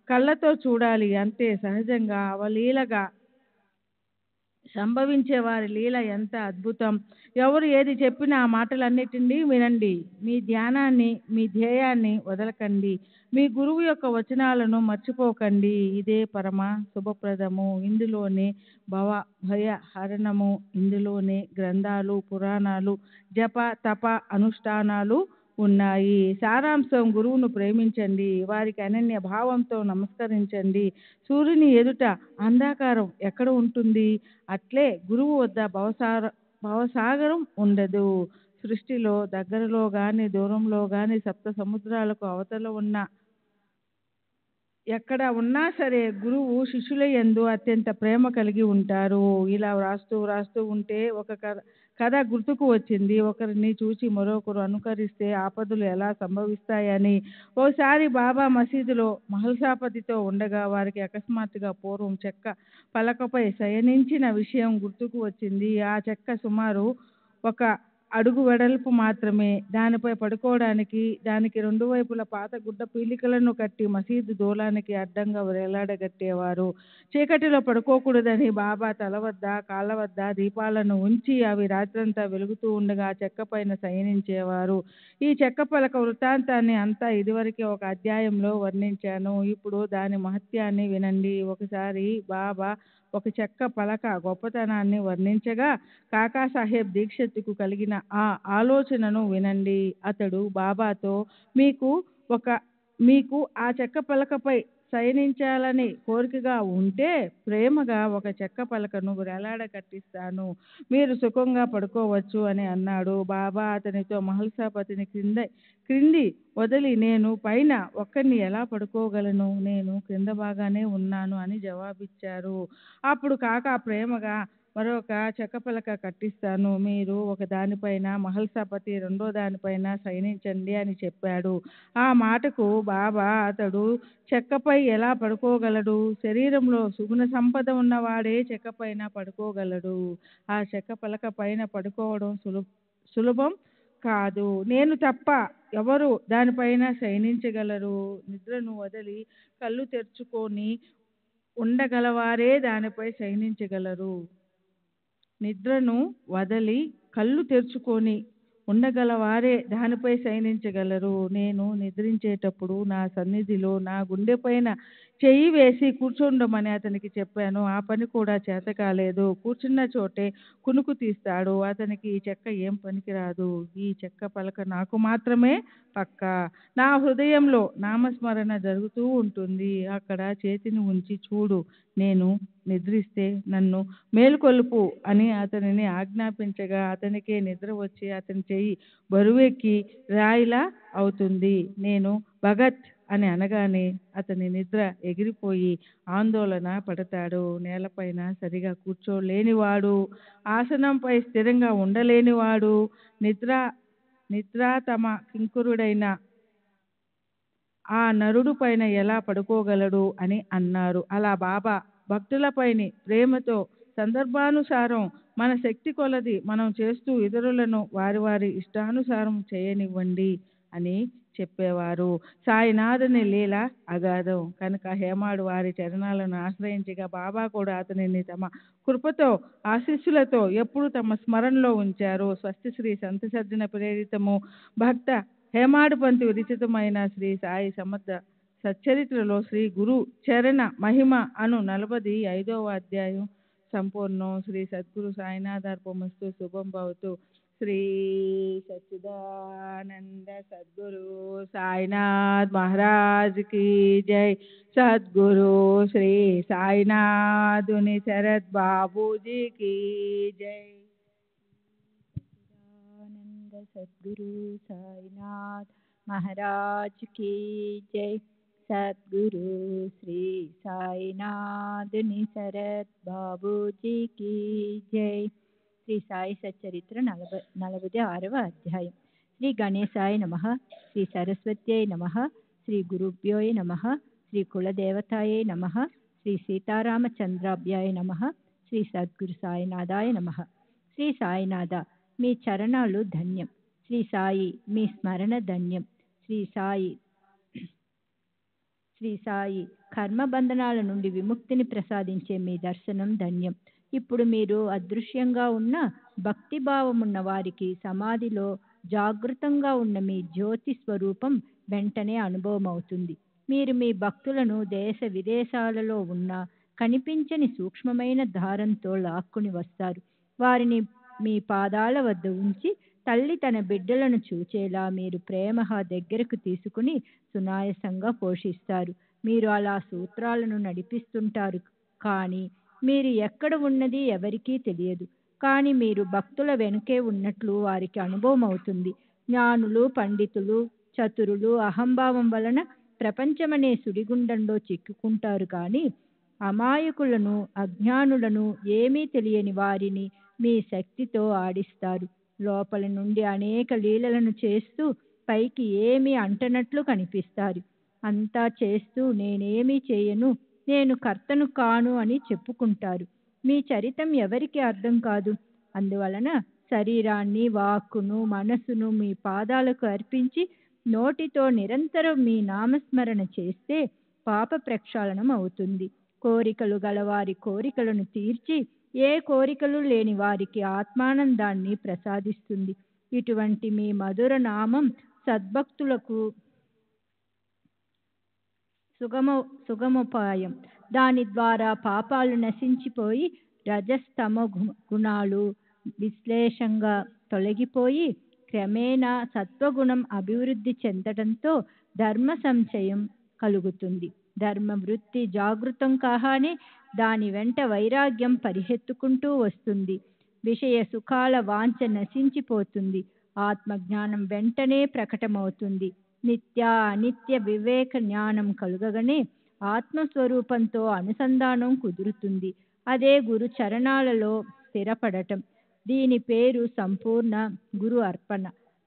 కళ్ళతో చూడాలి. అంతే సహజంగా అవలీలగా సంభవించే వారి లీల ఎంత అద్భుతం. ఎవరు ఏది చెప్పినా ఆ మాటలన్నిటినీ వినండి. మీ ధ్యానాన్ని, మీ ధ్యేయాన్ని వదలకండి. మీ గురువు యొక్క వచనాలను మర్చిపోకండి. ఇదే పరమ శుభప్రదము. ఇందులోనే భయ హరణము. ఇందులోనే గ్రంథాలు, పురాణాలు, జప తప అనుష్ఠానాలు ఉన్నాయి. సారాంశం: గురువును ప్రేమించండి. వారికి అనన్య భావంతో నమస్కరించండి. సూర్యుని ఎదుట అంధకారం ఎక్కడ ఉంటుంది? అట్లే గురువు వద్ద భవసాగరం ఉండదు. సృష్టిలో దగ్గరలో గాని దూరంలో గాని సప్త సముద్రాలకు అవతల ఉన్న ఎక్కడ ఉన్నా సరే గురువు శిష్యుల యందు అత్యంత ప్రేమ కలిగి ఉంటారు. ఇలా వ్రాస్తూ ఉంటే ఒక కథ గుర్తుకు వచ్చింది. ఒకరిని చూసి మరొకరు అనుకరిస్తే ఆపదలు ఎలా సంభవిస్తాయని. ఓసారి బాబా మసీదులో మహల్సాపతితో ఉండగా వారికి అకస్మాత్తుగా పూర్వం చెక్క పలకపై శయనించిన విషయం గుర్తుకు వచ్చింది. ఆ చెక్క సుమారు 1 అడుగు వెడల్పు మాత్రమే. దానిపై పడుకోవడానికి దానికి 2 వైపుల పాత గుడ్డ పీలికలను కట్టి మసీదు దూలానికి అడ్డంగా వేలాడగట్టేవారు. చీకటిలో పడుకోకూడదని బాబా తల వద్ద కాళ్ళ వద్ద దీపాలను ఉంచి అవి రాత్రంతా వెలుగుతూ ఉండగా చెక్క పైన శయనించేవారు. ఈ చెక్క పలక వృత్తాంతాన్ని అంతా ఇదివరకే ఒక అధ్యాయంలో వర్ణించాను. ఇప్పుడు దాని మహత్యాన్ని వినండి. ఒకసారి బాబా ఒక చెక్క పలక గొప్పతనాన్ని వర్ణించగా కాకాసాహెబ్ దీక్షిత్కు కలిగిన ఆ ఆలోచనను వినండి. అతడు బాబాతో, మీకు ఆ చెక్క పలకపై శయనించాలని కోరికగా ఉంటే ప్రేమగా ఒక చెక్క పలకను వేలాడ కట్టిస్తాను. మీరు సుఖంగా పడుకోవచ్చు అని అన్నాడు. బాబా అతనితో మహల్సాపతిని క్రింది వదిలి నేను పైన ఒక్కడిని ఎలా పడుకోగలను? నేను క్రింద బాగానే ఉన్నాను అని జవాబిచ్చారు. అప్పుడు కాకా ప్రేమగా మరొక చెక్క పలక కట్టిస్తాను. మీరు ఒక దానిపైన, మహల్సాపతి రెండో దానిపైన శయనించండి అని చెప్పాడు. ఆ మాటకు బాబా, అతడు చెక్కపై ఎలా పడుకోగలడు? శరీరంలో సుగుణ సంపద ఉన్నవాడే చెక్కపైన పడుకోగలడు. ఆ చెక్క పలక పైన పడుకోవడం సులభం కాదు. నేను తప్ప ఎవరు దానిపైన శయనించగలరు? నిద్రను వదిలి కళ్ళు తెరుచుకొని ఉండగలవారే దానిపై శయనించగలరు. నిద్రను వదలి కళ్ళు తెరుచుకొని ఉండగలవారే దానిపై శయనించగలరు. నేను నిద్రించేటప్పుడు నా సన్నిధిలో నా గుండెపైన చెయ్యి వేసి కూర్చోండమని అతనికి చెప్పాను. ఆ పని కూడా చేత కాలేదు. కూర్చున్న చోటే కునుకు తీస్తాడు. అతనికి ఈ చెక్క ఏం పనికిరాదు. ఈ చెక్క పలక నాకు మాత్రమే పక్కా. నా హృదయంలో నామస్మరణ జరుగుతూ ఉంటుంది. అక్కడ చేతిని ఉంచి చూడు. నేను నిద్రిస్తే నన్ను మేలుకొలుపు అని అతనిని ఆజ్ఞాపించగా అతనికే నిద్ర వచ్చి అతని చెయ్యి బరువెక్కి రాయిలా అవుతుంది. నేను భగత్ అని అనగానే అతని నిద్ర ఎగిరిపోయి ఆందోళన పడతాడు. నేలపైన సరిగా కూర్చోలేనివాడు, ఆసనంపై స్థిరంగా ఉండలేనివాడు నిద్రాతమ కింకరుడైన ఆ నరుడు పైన ఎలా పడుకోగలడు అని అన్నారు. అలా బాబా భక్తులపైని ప్రేమతో సందర్భానుసారం మన శక్తి కొలది మనం చేస్తూ ఇతరులను వారి వారి ఇష్టానుసారం చేయనివ్వండి అని చెప్పేవారు. సాయినాథుని లీల అగాధం కనుక హేమాడు వారి చరణాలను ఆశ్రయించగా బాబా కూడా అతనిని తమ కృపతో ఆశీస్సులతో ఎప్పుడు తమ స్మరణలో ఉంచారు. స్వస్తి శ్రీ సంత సర్జన ప్రేరితము భక్త హేమాడు పంతు విరచితమైన శ్రీ సాయి సమర్థ సచ్చరిత్రలో శ్రీ గురు చరణ మహిమ అను 45వ అధ్యాయం సంపూర్ణం. శ్రీ సద్గురు సాయినాథార్పణమస్తు. శుభం భవతు. శ్రీ సచ్చిదానంద సద్గురు సాయినాథ్ మహారాజ్ की जय. सद्गुरु श्री साईनाथुनि शरद बाबू जी की जय. सच्चिदानंद सद्गुरु साईनाथ महाराज की जय. सद्गुरु श्री साईनाथुनि शरद बाबू जी की जय. శ్రీ సాయి సచ్చరిత్ర 46వ అధ్యాయం. శ్రీ గణేశాయ నమః, శ్రీ సరస్వత్యై నమః, శ్రీ గురుభ్యోయ్ నమః, శ్రీ కులదేవతాయై నమః, శ్రీ సీతారామచంద్రాభ్యాయ నమః, శ్రీ సద్గురు సాయినాథాయ నమః. శ్రీ సాయినాథ, మీ చరణాలు ధన్యం. శ్రీ సాయి, మీ స్మరణ ధన్యం. శ్రీ సాయి కర్మబంధనాల నుండి విముక్తిని ప్రసాదించే మీ దర్శనం ధన్యం. ఇప్పుడు మీరు అదృశ్యంగా ఉన్న భక్తిభావమున్న వారికి సమాధిలో జాగృతంగా ఉన్న మీ జ్యోతి స్వరూపం వెంటనే అనుభవం అవుతుంది. మీరు మీ భక్తులను దేశ విదేశాలలో ఉన్న కనిపించని సూక్ష్మమైన దారంతో లాక్కుని వస్తారు. వారిని మీ పాదాల వద్ద ఉంచి తల్లి తన బిడ్డలను చూచేలా మీరు ప్రేమగా దగ్గరకు తీసుకుని సునాయాసంగా పోషిస్తారు. మీరు అలా సూత్రాలను నడిపిస్తుంటారు, కానీ మీరు ఎక్కడ ఉన్నది ఎవరికీ తెలియదు. కానీ మీరు భక్తుల వెనుకే ఉన్నట్లు వారికి అనుభవం అవుతుంది. జ్ఞానులు, పండితులు, చతురులు అహంభావం వలన ప్రపంచమనే సుడిగుండంలో చిక్కుకుంటారు. కానీ అమాయకులను, అజ్ఞానులను, ఏమీ తెలియని వారిని మీ శక్తితో ఆడిస్తారు. లోపల నుండి అనేక లీలలను చేస్తూ పైకి ఏమీ అంటనట్లు కనిపిస్తారు. అంతా చేస్తూ నేనేమీ చేయను, నేను కర్తను కాను అని చెప్పుకుంటారు. మీ చరితం ఎవరికి అర్థం కాదు. అందువలన శరీరాన్ని, వాక్కును, మనసును మీ పాదాలకు అర్పించి నోటితో నిరంతరం మీ నామస్మరణ చేస్తే పాప ప్రక్షాళనం అవుతుంది. కోరికలు గలవారి కోరికలను తీర్చి ఏ కోరికలు లేని వారికి ఆత్మానందాన్ని ప్రసాదిస్తుంది. ఇటువంటి మీ మధుర నామం సద్భక్తులకు సుగమోపాయం. దాని ద్వారా పాపాలు నశించిపోయి రజస్తమ గుణాలు విశ్లేషంగా తొలగిపోయి క్రమేణా సత్వగుణం అభివృద్ధి చెందడంతో ధర్మ సంచయం కలుగుతుంది. ధర్మ వృత్తి జాగృతం కాగానే దాని వెంట వైరాగ్యం పరిగెత్తుకుంటూ వస్తుంది. విషయ సుఖాల వాంఛ నశించిపోతుంది. ఆత్మజ్ఞానం వెంటనే ప్రకటమవుతుంది. నిత్య అనిత్య వివేక జ్ఞానం కలుగగానే ఆత్మస్వరూపంతో అనుసంధానం కుదురుతుంది. అదే గురు చరణాలలో స్థిరపడటం. దీని పేరు సంపూర్ణ గురు అర్పణ.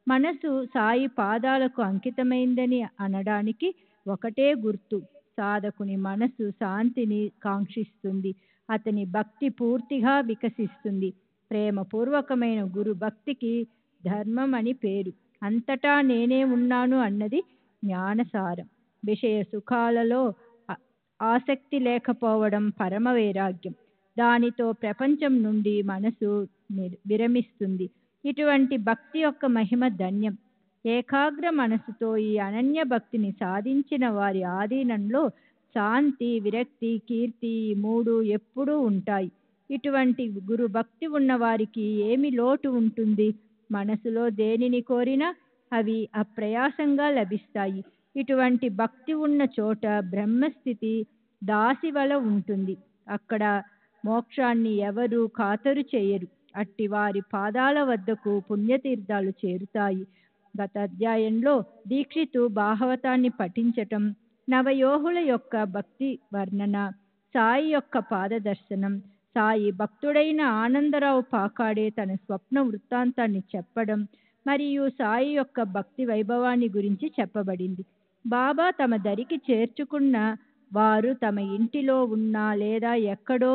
మనసు సాయి పాదాలకు అంకితమైందని అనడానికి ఒకటే గుర్తు. సాధకుని మనసు శాంతిని కాంక్షిస్తుంది. అతని భక్తి పూర్తిగా వికసిస్తుంది. ప్రేమపూర్వకమైన గురు భక్తికి ధర్మం అని పేరు. అంతటా నేనే ఉన్నాను అన్నది జ్ఞానసారం. విషయ సుఖాలలో ఆసక్తి లేకపోవడం పరమ వైరాగ్యం. దానితో ప్రపంచం నుండి మనసు విరమిస్తుంది. ఇటువంటి భక్తి యొక్క మహిమ ధన్యం. ఏకాగ్ర మనసుతో ఈ అనన్య భక్తిని సాధించిన వారి ఆధీనంలో శాంతి, విరక్తి, కీర్తి ఈ మూడు ఎప్పుడూ ఉంటాయి. ఇటువంటి గురు భక్తి ఉన్న వారికి ఏమి లోటు ఉంటుంది? మనసులో దేనిని కోరినా అవి అప్రయాసంగా లభిస్తాయి. ఇటువంటి భక్తి ఉన్న చోట బ్రహ్మస్థితి దాసివల ఉంటుంది. అక్కడ మోక్షాన్ని ఎవరు ఖాతరు చేయరు. అట్టి వారి పాదాల వద్దకు పుణ్యతీర్థాలు చేరుతాయి. గత అధ్యాయంలో దీక్షితు భాగవతాన్ని పఠించటం, నవయోగుల యొక్క భక్తి వర్ణన, సాయి యొక్క పాదదర్శనం, సాయి భక్తుడైన ఆనందరావు పాకాడే తన స్వప్న వృత్తాంతాన్ని చెప్పడం మరియు సాయి యొక్క భక్తి వైభవాన్ని గురించి చెప్పబడింది. బాబా తమ దరికి చేర్చుకున్న వారు తమ ఇంటిలో ఉన్నా లేదా ఎక్కడో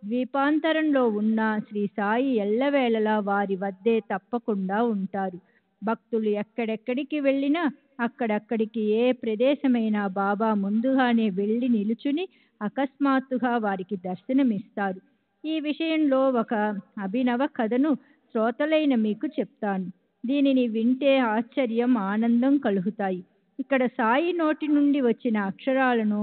ద్వీపాంతరంలో ఉన్న శ్రీ సాయి ఎల్లవేళలా వారి వద్దే తప్పకుండా ఉంటారు. భక్తులు ఎక్కడెక్కడికి వెళ్ళినా అక్కడక్కడికి ఏ ప్రదేశమైనా బాబా ముందుగానే వెళ్ళి నిలుచుని అకస్మాత్తుగా వారికి దర్శనమిస్తారు. ఈ విషయంలో ఒక అభినవ కథను శ్రోతలైన మీకు చెప్తాను. దీనిని వింటే ఆశ్చర్యం, ఆనందం కలుగుతాయి. ఇక్కడ సాయి నోటి నుండి వచ్చిన అక్షరాలను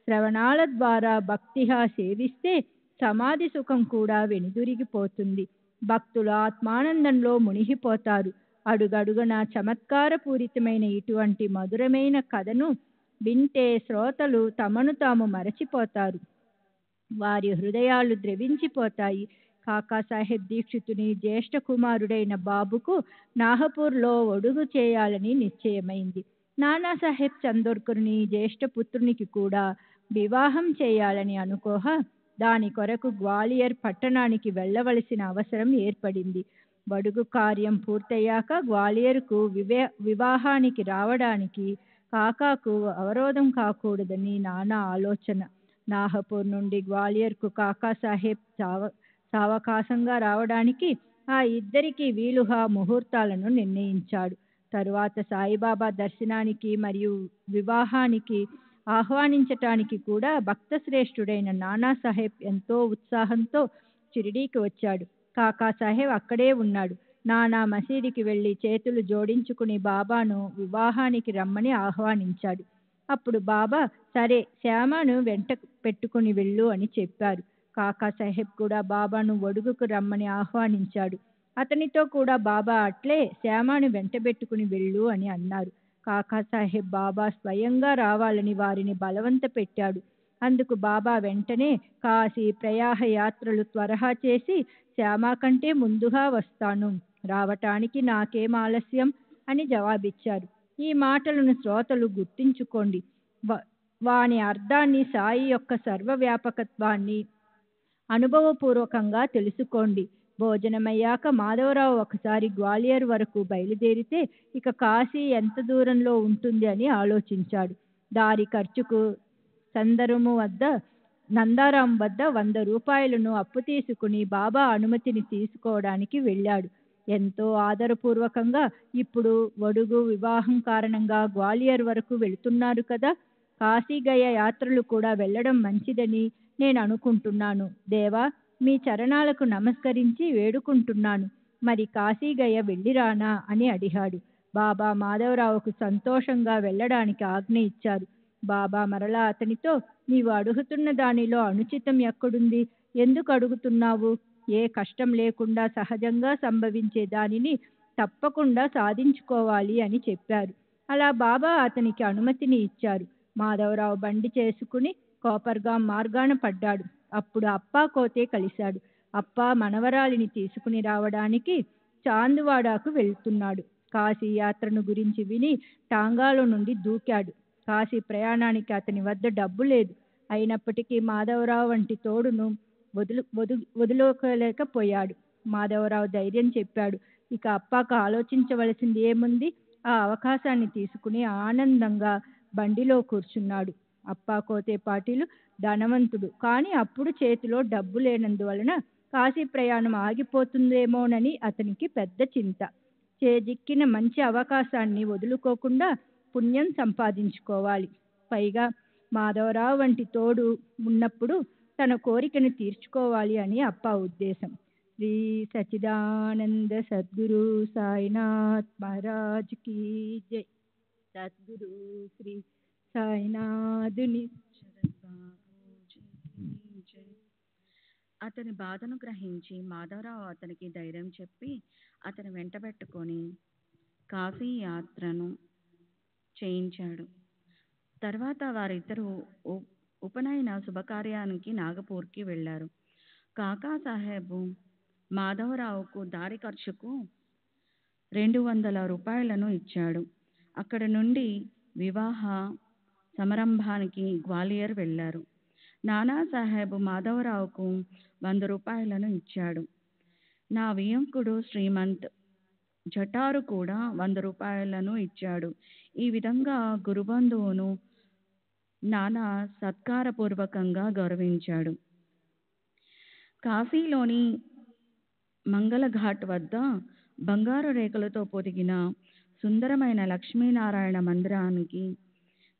శ్రవణాల ద్వారా భక్తిగా సేవిస్తే సమాధి సుఖం కూడా వెనుదిరిగిపోతుంది. భక్తులు ఆత్మానందంలో మునిగిపోతారు. అడుగడుగున చమత్కారపూరితమైన ఇటువంటి మధురమైన కథను వింటే శ్రోతలు తమను తాము మరచిపోతారు. వారి హృదయాలు ద్రవించిపోతాయి. కాకాసాహెబ్ దీక్షితుని జ్యేష్ఠ కుమారుడైన బాబుకు నాగపూర్లో ఒడుగు చేయాలని నిశ్చయమైంది. నానాసాహెబ్ చందోర్కర్ని జ్యేష్ఠ పుత్రునికి కూడా వివాహం చేయాలని అనుకోగా దాని కొరకు గ్వాలియర్ పట్టణానికి వెళ్ళవలసిన అవసరం ఏర్పడింది. బడుగు కార్యం పూర్తయ్యాక గ్వాలియర్కు వివాహానికి రావడానికి కాకాకు అవరోధం కాకూడదని నానా ఆలోచన. నాహపూర్ నుండి గ్వాలియర్కు కాకా సాహెబ్ సావకాశంగా రావడానికి ఆ ఇద్దరికి వీలుగా ముహూర్తాలను నిర్ణయించాడు. తరువాత సాయిబాబా దర్శనానికి మరియు వివాహానికి ఆహ్వానించటానికి కూడా భక్త శ్రేష్ఠుడైన నానాసాహెబ్ ఎంతో ఉత్సాహంతో షిరిడీకి వచ్చాడు. కాకాసాహెబ్ అక్కడే ఉన్నాడు. నానా మసీదుకి వెళ్ళి చేతులు జోడించుకుని బాబాను వివాహానికి రమ్మని ఆహ్వానించాడు. అప్పుడు బాబా సరే శ్యామను వెంట పెట్టుకుని వెళ్ళు అని చెప్పారు. కాకాసాహెబ్ కూడా బాబాను ఒడుగుకు రమ్మని ఆహ్వానించాడు. అతనితో కూడా బాబా అట్లే శ్యామను వెంటబెట్టుకుని వెళ్ళు అని అన్నారు. కాకాసాహెబ్ బాబా స్వయంగా రావాలని వారిని బలవంత పెట్టాడు. అందుకు బాబా వెంటనే కాశీ ప్రయాహ యాత్రలు త్వరగా చేసి శ్యామ కంటే ముందుగా వస్తాను, రావటానికి నాకేం ఆలస్యం అని జవాబిచ్చారు. ఈ మాటలను శ్రోతలు గుర్తించుకోండి. వాని అర్థాన్ని, సాయి యొక్క సర్వవ్యాపకత్వాన్ని అనుభవపూర్వకంగా తెలుసుకోండి. భోజనమయ్యాక మాధవరావు ఒకసారి గ్వాలియర్ వరకు బయలుదేరితే ఇక కాశీ ఎంత దూరంలో ఉంటుంది అని ఆలోచించాడు. దారి ఖర్చుకు నందారాం వద్ద 100 రూపాయలను అప్పు తీసుకుని బాబా అనుమతిని తీసుకోవడానికి వెళ్ళాడు. ఎంతో ఆదరపూర్వకంగా ఇప్పుడు ఒడుగు వివాహం కారణంగా గ్వాలియర్ వరకు వెళుతున్నారు కదా, కాశీగయ యాత్రలు కూడా వెళ్ళడం మంచిదని నేను అనుకుంటున్నాను. దేవా, మీ చరణాలకు నమస్కరించి వేడుకుంటున్నాను. మరి కాశీగయ వెళ్ళిరానా అని అడిగాడు. బాబా మాధవరావుకు సంతోషంగా వెళ్ళడానికి ఆజ్ఞ ఇచ్చారు. బాబా మరలా అతనితో, నీవు అడుగుతున్న దానిలో అనుచితం ఎక్కడుంది? ఎందుకు అడుగుతున్నావు? ఏ కష్టం లేకుండా సహజంగా సంభవించే దానిని తప్పకుండా సాధించుకోవాలి అని చెప్పారు. అలా బాబా అతనికి అనుమతిని ఇచ్చారు. మాధవరావు బండి చేసుకుని కోపర్గాం మార్గాన పడ్డాడు. అప్పుడు అప్పా కోతే కలిశాడు. అప్పా మనవరాలిని తీసుకుని రావడానికి చాందువాడాకు వెళ్తున్నాడు. కాశీ యాత్రను గురించి విని టాంగాలో నుండి దూకాడు. కాశీ ప్రయాణానికి అతని వద్ద డబ్బు లేదు. అయినప్పటికీ మాధవరావు వంటి తోడును వదులుకోలేకపోయాడు. మాధవరావు ధైర్యం చెప్పాడు. ఇక అప్పాకు ఆలోచించవలసింది ఏముంది? ఆ అవకాశాన్ని తీసుకుని ఆనందంగా బండిలో కూర్చున్నాడు. అప్పా కోతే పాటిలు ధనవంతుడు, కానీ అప్పుడు చేతిలో డబ్బు లేనందువలన కాశీ ప్రయాణం ఆగిపోతుందేమోనని అతనికి పెద్ద చింత. చేజిక్కిన మంచి అవకాశాన్ని వదులుకోకుండా పుణ్యం సంపాదించుకోవాలి. పైగా మాధవరావు వంటి తోడు ఉన్నప్పుడు తన కోరికను తీర్చుకోవాలి అని అప్పా ఉద్దేశం. శ్రీ సచ్చిదానంద సద్గురు సాయినాథ్ మహారాజ్ కీ జై. సద్గురు శ్రీ సాయినాథుని అతని బాధను గ్రహించి మాధవరావు అతనికి ధైర్యం చెప్పి అతని వెంటబెట్టుకొని కాశీ యాత్రను చేయించాడు. తర్వాత వారిద్దరూ ఉపనయన శుభకార్యానికి నాగపూర్కి వెళ్ళారు. కాకాసాహెబ్ మాధవరావుకు దారి ఖర్చుకు 200 రూపాయలను ఇచ్చాడు. అక్కడి నుండి వివాహ సమారంభానికి గ్వాలియర్ వెళ్ళారు. నానాసాహెబ్ మాధవరావుకు 100 రూపాయలను ఇచ్చాడు. నా వియంకుడు శ్రీమంత్ జటారు కూడా 100 రూపాయలను ఇచ్చాడు. ఈ విధంగా గురుబంధువును నానా సత్కారపూర్వకంగా గౌరవించాడు. కాశీలోని మంగళఘాట్ వద్ద బంగారు రేకులతో పొదిగిన సుందరమైన లక్ష్మీనారాయణ మందిరానికి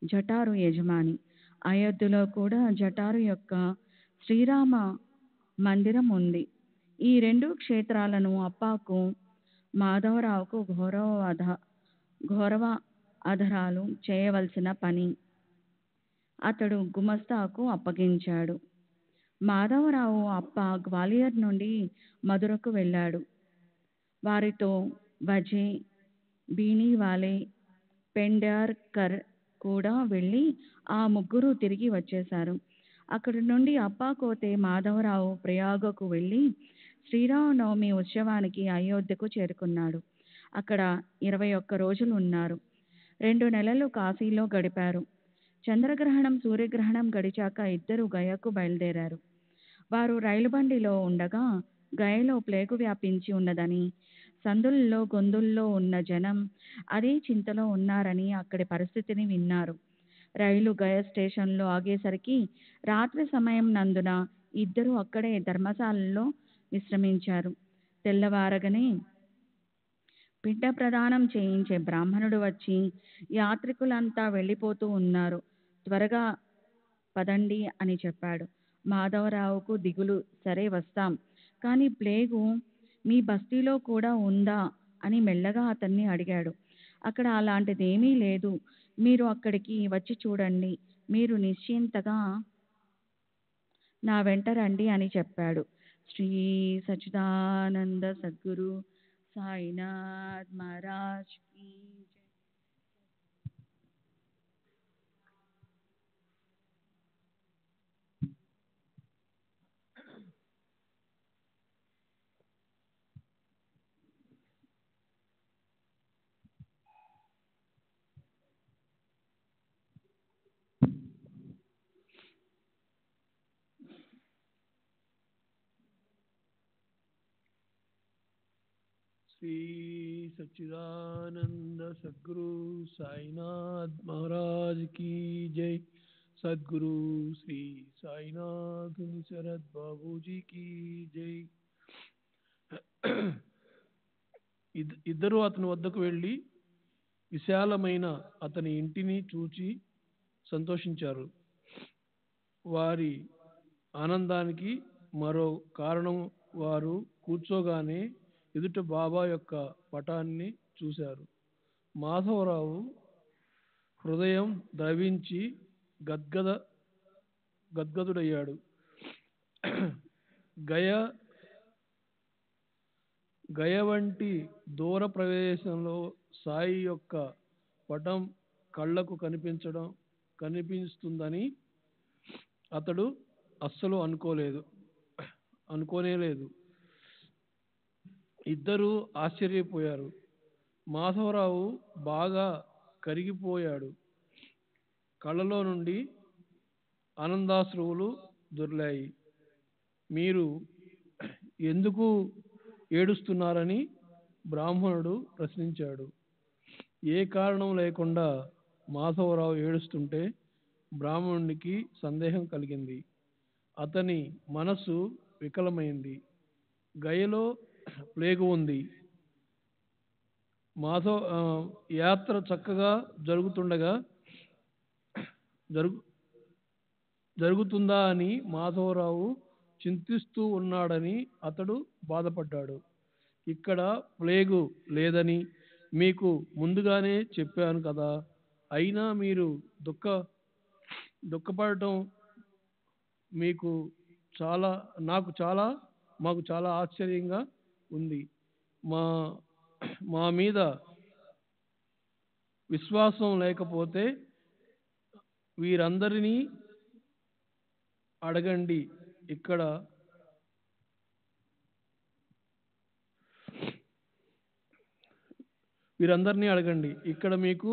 జటారు యజమాని. అయోధ్యలో కూడా జటారు యొక్క శ్రీరామ మందిరం ఉంది. ఈ 2 క్షేత్రాలను అప్పాకు మాధవరావుకు గౌరవ ఆధారాలు చేయవలసిన పని అతడు గుమస్తాకు అప్పగించాడు. మాధవరావు అప్ప గ్వాలియర్ నుండి మధురకు వెళ్ళాడు. వారితో వజే, బీనీవాలే, పెండార్కర్ కూడా వెళ్ళి ఆ ముగ్గురు తిరిగి వచ్చేశారు. అక్కడి నుండి అప్పాకోతే మాధవరావు ప్రయాగకు వెళ్ళి శ్రీరామనవమి ఉత్సవానికి అయోధ్యకు చేరుకున్నాడు. అక్కడ 21 రోజులు ఉన్నారు. 2 నెలలు కాశీలో గడిపారు. చంద్రగ్రహణం, సూర్యగ్రహణం గడిచాక ఇద్దరు గయకు బయలుదేరారు. వారు రైలు బండిలో ఉండగా గయలో ప్లేగు వ్యాపించి ఉన్నదని సందుల్లో గొంతుల్లో ఉన్న జనం అదే చింతలో ఉన్నారని అక్కడి పరిస్థితిని విన్నారు. రైలు గయ స్టేషన్లో ఆగేసరికి రాత్రి సమయం నందున ఇద్దరూ అక్కడే ధర్మశాలలో విశ్రమించారు. తెల్లవారగానే పిండ ప్రదానం చేయించే బ్రాహ్మణుడు వచ్చి యాత్రికులంతా వెళ్ళిపోతూ ఉన్నారు, త్వరగా పదండి అని చెప్పాడు. మాధవరావుకు దిగులు. సరే వస్తాం, కానీ ప్లేగు మీ బస్తీలో కూడా ఉందా అని మెల్లగా అతన్ని అడిగాడు. అక్కడ అలాంటిదేమీ లేదు, మీరు అక్కడికి వచ్చి చూడండి, మీరు నిశ్చింతగా నా వెంట రండి అని చెప్పాడు. శ్రీ సచ్చిదానంద సద్గురు సాయినాథ్ మహారాజ్ కీ జై. శ్రీ సచ్చిదానంద సద్గురు సాయినాథ్ మహారాజ్ కీ జై. సద్గురు శ్రీ సాయినాథ్ శరత్ బాబూజీ కీ జై. ఇద్దరు అతని వద్దకు వెళ్ళి విశాలమైన అతని ఇంటిని చూచి సంతోషించారు. వారి ఆనందానికి మరో కారణం, వారు కూర్చోగానే ఎదుట బాబా యొక్క పటాన్ని చూశారు. మాధవరావు హృదయం ద్రవించి గద్గదుడయ్యాడు. గయ వంటి దూర ప్రదేశంలో సాయి యొక్క పటం కళ్ళకు కనిపిస్తుందని అతడు అస్సలు అనుకోనేలేదు. ఇద్దరూ ఆశ్చర్యపోయారు. మాధవరావు బాగా కరిగిపోయాడు. కళ్ళలో నుండి ఆనందాశ్రువులు దొర్లాయి. మీరు ఎందుకు ఏడుస్తున్నారని బ్రాహ్మణుడు ప్రశ్నించాడు. ఏ కారణం లేకుండా మాధవరావు ఏడుస్తుంటే బ్రాహ్మణునికి సందేహం కలిగింది. అతని మనసు వికలమైంది. గయలో ప్లేగు ఉంది. యాత్ర చక్కగా జరుగుతుందా అని మాధవరావు చింతిస్తూ ఉన్నాడని అతడు బాధపడ్డాడు. ఇక్కడ ప్లేగు లేదని మీకు ముందుగానే చెప్పాను కదా, అయినా మీరు దుఃఖపడటం మాకు చాలా ఆశ్చర్యంగా ఉంది. మా మీద విశ్వాసం లేకపోతే వీరందరినీ అడగండి. ఇక్కడ మీకు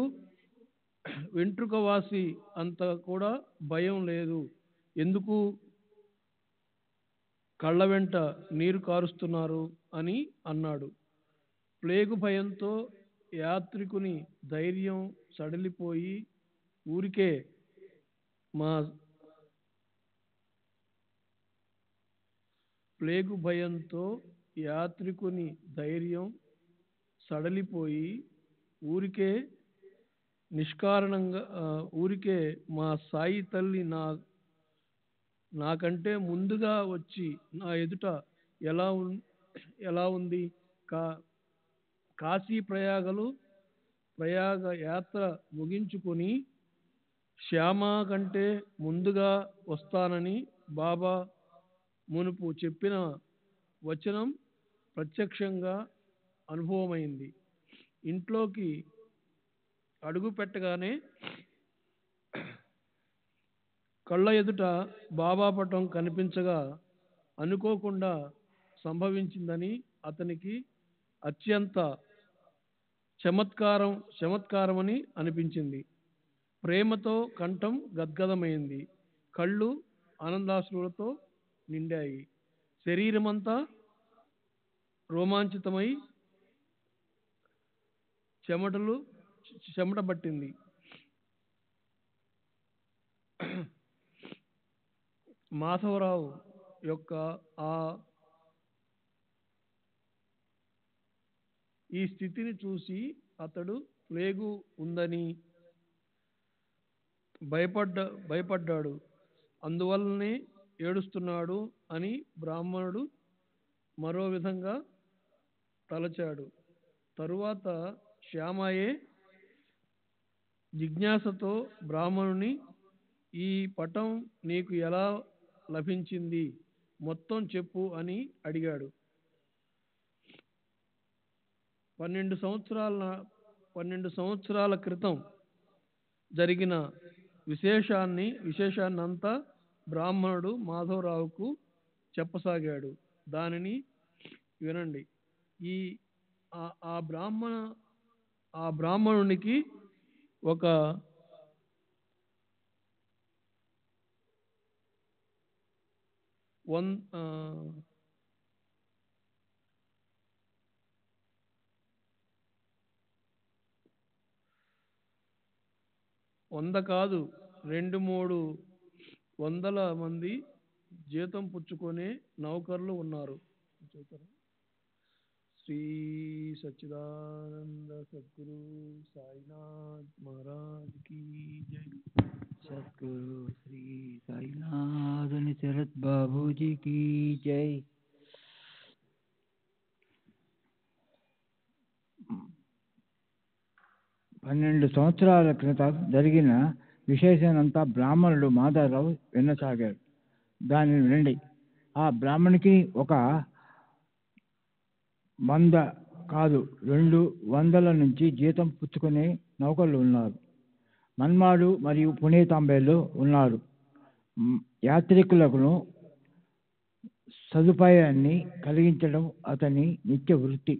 వెంట్రుకవాసి అంత కూడా భయం లేదు. ఎందుకు కళ్ళ వెంట నీరు కారుస్తున్నారు అని అన్నాడు. ప్లేగు భయంతో యాత్రికుని ధైర్యం సడలిపోయి ఊరికే మా సాయి తల్లి నాకంటే ముందుగా వచ్చి నా ఎదుట ఎలా ఉంది. కాశీ ప్రయాగ యాత్ర ముగించుకొని శ్యామ కంటే ముందుగా వస్తానని బాబా మునుపు చెప్పిన వచనం ప్రత్యక్షంగా అనుభవమైంది. ఇంట్లోకి అడుగు పెట్టగానే కళ్ళ ఎదుట బాబా పటం కనిపించగా అనుకోకుండా సంభవించిందని అతనికి అత్యంత చమత్కారమని అనిపించింది. ప్రేమతో కంఠం గద్గదమైంది. కళ్ళు ఆనందాశ్రువులతో నిండాయి. శరీరమంతా రోమాంచితమై చెమట పట్టింది. మాధవరావు యొక్క ఈ స్థితిని చూసి అతడు ప్లేగు ఉందని భయపడ్డాడు. అందువల్లనే ఏడుస్తున్నాడు అని బ్రాహ్మణుడు మరో విధంగా తలచాడు. తరువాత శ్యామయే జిజ్ఞాసతో బ్రాహ్మణుని, ఈ పటం నీకు ఎలా లభించింది, మొత్తం చెప్పు అని అడిగాడు. 12 సంవత్సరాల క్రితం జరిగిన విశేషాన్నంతా బ్రాహ్మణుడు మాధవరావుకు చెప్పసాగాడు. దానిని వినండి. ఆ బ్రాహ్మణునికి ఒక వంద కాదు 200-300 మంది జీతం పుచ్చుకునే నౌకర్లు ఉన్నారు. శ్రీ సచ్చిదానంద సద్గురు సాయినాథ్ మహారాజ్ की जय। सद्गुरु श्री साईनाथ शरद बाबू जी की जय। పన్నెండు సంవత్సరాల క్రితం జరిగిన విశేషానంతా బ్రాహ్మణుడు మాధవరావు వినసాగాడు. దానిని వినండి. ఆ బ్రాహ్మణునికి ఒక 100 కాదు 200 నుంచి జీతం పుచ్చుకునే నౌకర్లు ఉన్నారు. మన్మాడు మరియు పుణే తాంబేలో ఉన్నారు. యాత్రికులకు సదుపాయాన్ని కలిగించడం అతని నిత్య వృత్తి.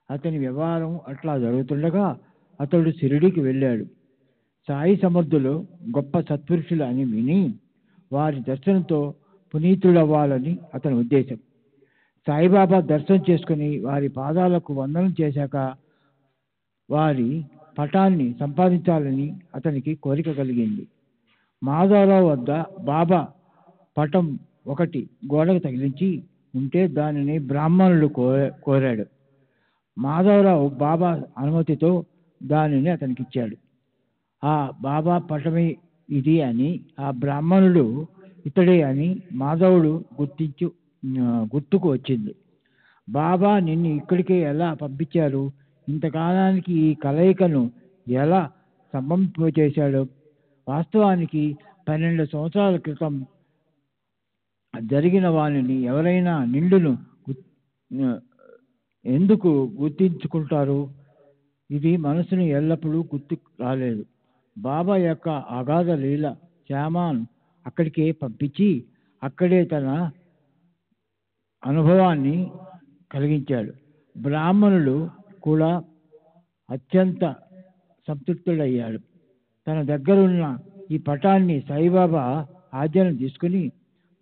అతని వ్యవహారం అట్లా జరుగుతుండగా అతడు షిరిడీకి వెళ్ళాడు. సాయి సమర్థులు గొప్ప సత్పురుషులు అని విని వారి దర్శనంతో పునీతుడవ్వాలని అతని ఉద్దేశం. సాయిబాబా దర్శనం చేసుకుని వారి పాదాలకు వందనం చేశాక వారి పటాన్ని సంపాదించాలని అతనికి కోరిక కలిగింది. మాధవరావు వద్ద బాబా పటం ఒకటి గోడకు తగిలించి ఉంటే దానిని బ్రాహ్మణుడు కోరాడు. మాధవరావు బాబా అనుమతితో దానిని అతనికి ఇచ్చాడు. ఆ బాబా పటమే ఇది అని ఆ బ్రాహ్మణుడు ఇతడే అని మాధవుడు గుర్తుకు వచ్చింది. బాబా నిన్ను ఇక్కడికే ఎలా పంపించారు, ఇంతకాలానికి ఈ కలయికను ఎలా సంభవింపచేశాడు? వాస్తవానికి 12 సంవత్సరాల క్రితం జరిగిన వానిని ఎవరైనా నిండును ఎందుకు గుర్తించుకుంటారు? ఇది మనసును ఎల్లప్పుడూ గుర్తు రాలేదు. బాబా యొక్క అగాధ లీల శ్యామాను అక్కడికే పంపించి అక్కడే తన అనుభవాన్ని కలిగించాడు. బ్రాహ్మణుడు కూడా అత్యంత సంతృప్తుడయ్యాడు. తన దగ్గరున్న ఈ పటాన్ని సాయిబాబా ఆజ్ఞను తీసుకుని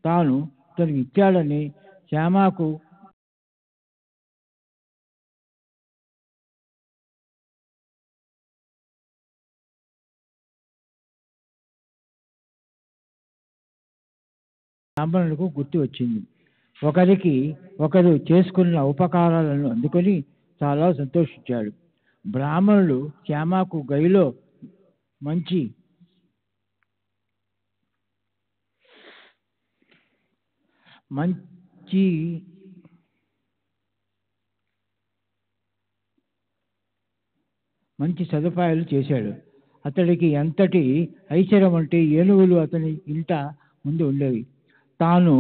తాను తనకి ఇచ్చాడని శ్యామకు బ్రాహ్మణులకు గుర్తు వచ్చింది. ఒకరికి ఒకరు చేసుకున్న ఉపకారాలను అందుకొని చాలా సంతోషించాడు. బ్రాహ్మణుడు శ్యామకు గదిలో మంచి సదుపాయాలు చేశాడు. అతడికి ఎంతటి ఐశ్వర్యం అంటే ఏనుగులు అతని ఇంట ముందు ఉండేవి. తాను